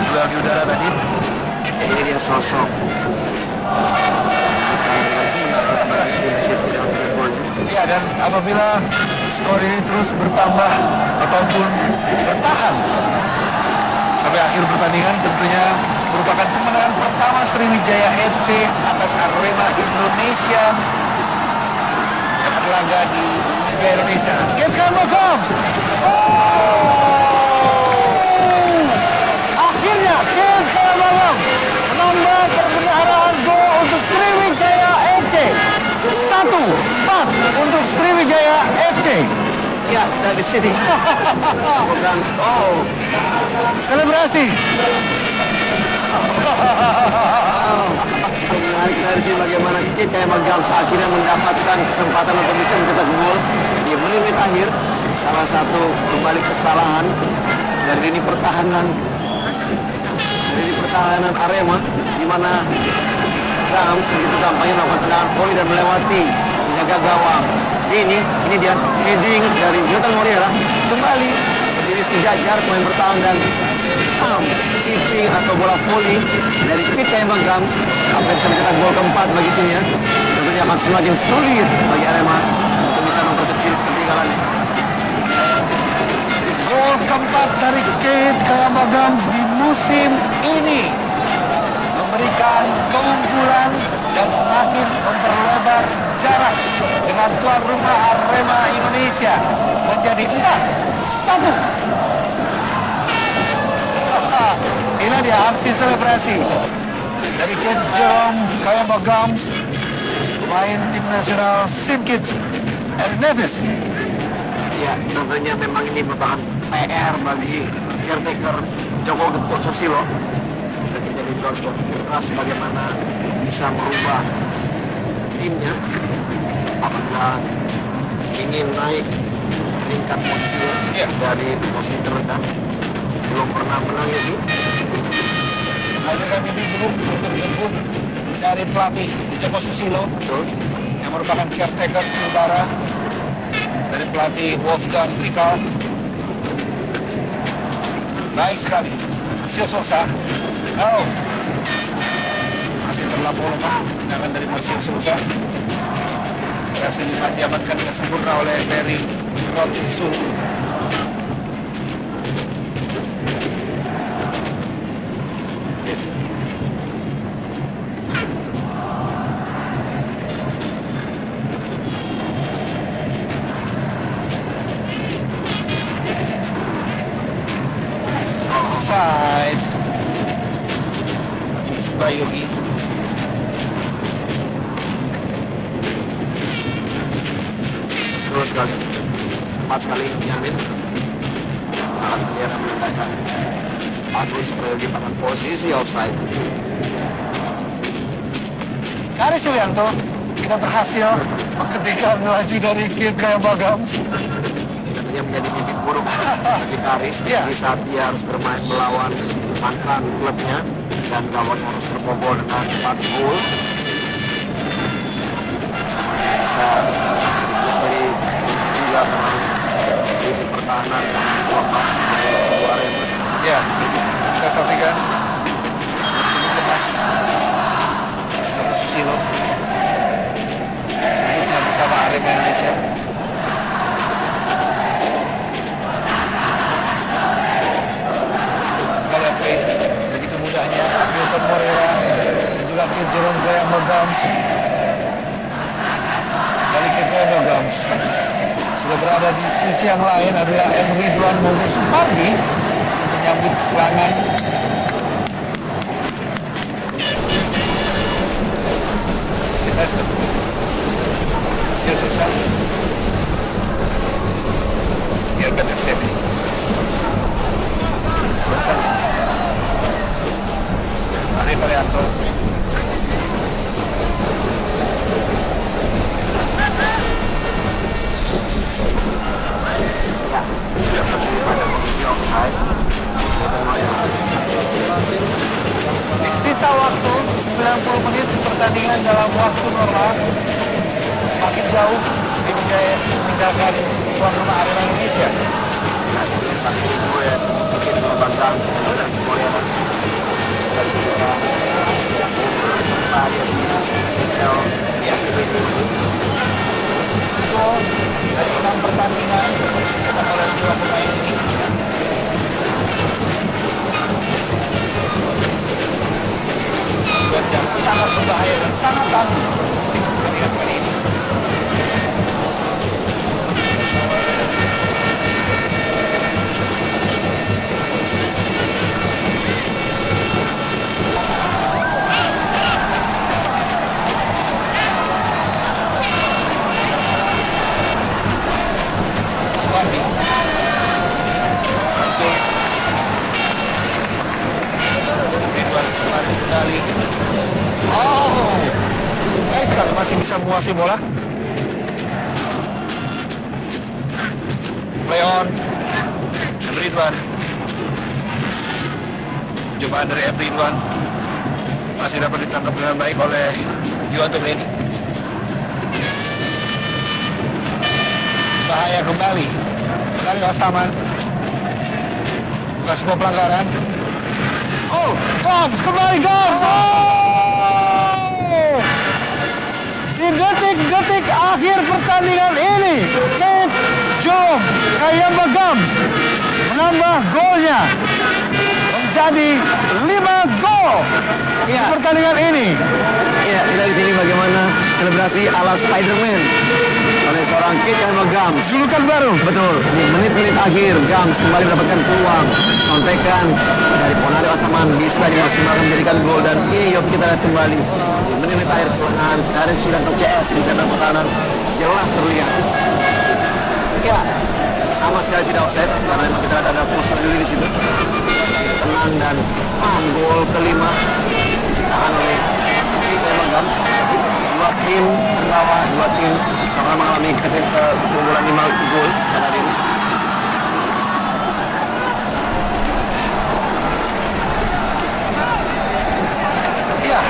Duel di udara tadi. Ini dia sosok bisa memberikan semangat bagi tim Mesir tidak memberikan gol. Ya, dan apabila skor ini terus bertambah ataupun bertahan sampai akhir pertandingan, tentunya merupakan kemenangan pertama Sriwijaya FC atas Arema Indonesia yang berlaga di Liga Indonesia. Get Comes. Akhirnya Get Comes menambah perbendaharaan gol untuk Sriwijaya FC. 1-4 untuk Sriwijaya FC. Ya, kita di sini. Bukan. Oh, Selebrasi. menarik dari sini bagaimana kita yang Gams akhirnya mendapatkan kesempatan untuk bisa mencetak gol di menit akhir. Salah satu kembali kesalahan dari lini pertahanan Arema, di mana Gams begitu gampangnya melakukan tendangan volley dan melewati penjaga gawang. Ini dia heading dari Jonathan Moreira, kembali berdiri sejajar pemain bertahan dan chipping atau bola volley dari kita yang Gams akan bisa mencetak gol keempat bagi timnya. Tentunya akan semakin sulit bagi Arema untuk bisa memperkecil ketertinggalannya. Gol keempat dari Kate Kayamba Gams di musim ini memberikan keunggulan dan semakin memperlebar jarak dengan tuan rumah Arema Indonesia menjadi 4-1. Ini dia aksi selebrasi dari Kate Jerome Kayamba Gams, pemain tim nasional Simkit and Nevis. Ya, tentunya memang ini merupakan PR bagi caretaker Joko Getuk Susilo dan menjadi harus berpikir keras bagaimana bisa merubah timnya apabila ingin naik peringkat posisinya dari posisi terendah. Belum pernah menang itu. Aliran ini belum berdebut dari pelatih Joko Susilo, Betul. yang merupakan caretaker sementara dari pelatih Wolfgang Rikal. Baik sekali, Marcio Sosa. Oh, masih terlampau lemah tendangan dari Marcio Sosa. Berhasil diamankan dengan sempurna oleh Ferry Rotinsul. Offside. Subayogi. Betul sekali. 4 sekali diambil. Dia menandakan Agus Prayogi pada posisi offside. Karis Yulianto tidak berhasil ketika melaju dari Kate Kayamba Gams. Tentunya menjadi mimpi buruk bagi Karis di saat dia harus bermain melawan mantan klubnya dan gawangnya harus terbobol dengan 4 gol. Bisa dari juga pemain di pertahanan yang dibuat Arema. Ya, kita saksikan lepas Joko Susilo debutnya bersama Arema Indonesia. Kita lihat Faith begitu mudahnya Milton Moreira dan juga Kate Jerome Kayamba Gams. Dari Kate Kayamba Gams sudah berada di sisi yang lain adalah M. Ridwan Mogo Supardi untuk menyambut serangan. Stefan Marcio Sosa, Pierre-Patrick Seme, Sosa, Arif Arianto, Ya, sudah berdiri pada posisi offside. Diksi sisa waktu 90 menit pertandingan dalam waktu normal. Semakin jauh Sriwijaya FC meninggalkan tuan rumah Arema Indonesia. Ya, ini saat ini gue mungkin Bangkang sudah dari Korea. Saya juga terakhir di CSL di ACBD. Gol dari 6 pertandingan dicetak oleh dua pemain ini. Duet yang sangat berbahaya dan sangat tangguh di pertandingan kali ini. Supardi, Samsul, Ridwan Supardi kembali. Oh, baik sekali, masih bisa menguasai bola. Play on, Ridwan. Cobaan dari Ridwan masih dapat ditangkap dengan baik oleh Yuanto Beni. Bahaya kembali dari Wastaman. Bukan sebuah pelanggaran. Oh, Gams kembali Gams. Oh! Di detik-detik akhir pertandingan ini, Kate Jerome Kayamba Gams menambah golnya menjadi 5 gol di pertandingan ini. Ya, kita di sini bagaimana selebrasi ala Spider-Man oleh seorang Kate Kayamba Gams. Julukan baru. Betul, di menit-menit akhir Gams kembali mendapatkan peluang. Sontekan dari Ponari Wastaman bisa dimaksimalkan menjadikan gol, dan ini yuk kita lihat kembali di menit-menit akhir peluang Karis Sudanto CS di center pertahanan jelas terlihat. Ya, sama sekali tidak offside karena memang kita lihat ada Pusat Yuli di situ. Tenang dan gol kelima diciptakan oleh Kate Kayamba Gams. Dua tim terbawa, dua tim sama mengalami keunggulan 5 gol pada hari ini. Ya,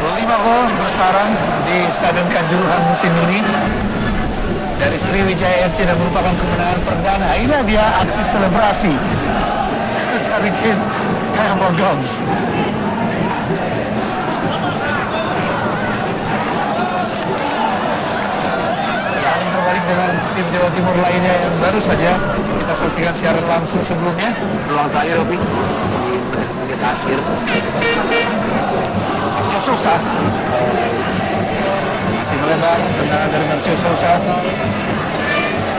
5 gol bersarang di Stadion Kanjuruhan musim ini dari Sriwijaya FC dan merupakan kemenangan perdana. Ini dia aksi selebrasi dari Kate Kayamba Gams. Terbalik dengan tim Jawa Timur lainnya yang baru saja kita saksikan siaran langsung sebelumnya. Peluang terakhir Robi di menit akhir. Marcio Sousa masih melebar, tendangan dari Marcio Sousa.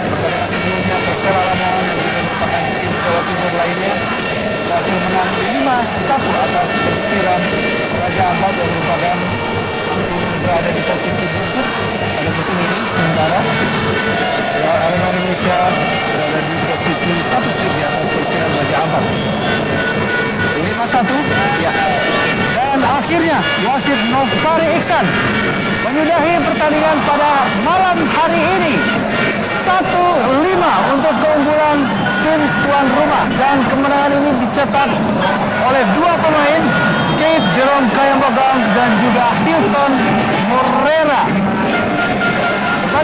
Pertandingan sebelumnya Persela Lamongan yang juga merupakan tim Jawa Timur lainnya berhasil menang 5-1 atas Persiram Raja Ampat yang merupakan tim berada di posisi puncak pada musim ini. Sementara Arema Indonesia berada di posisi 1 strip di atas Persiram Raja Ampat. 5-1 ya. Dan akhirnya wasit Novari Iksan menyudahi pertandingan pada malam hari ini 1-5 untuk keunggulan tim tuan rumah, dan kemenangan ini dicetak oleh dua pemain, Kate Jerome Kayamba Gams dan juga Hilton Morera.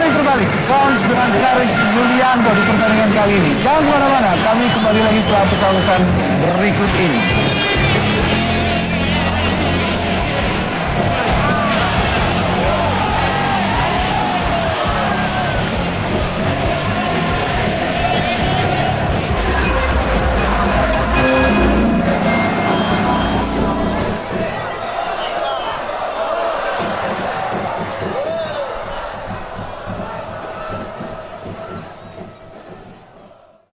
Terbalik Gams dengan Karis Yulianto di pertandingan kali ini. Jangan kemana-mana, kami kembali lagi setelah pesan-pesan berikut ini.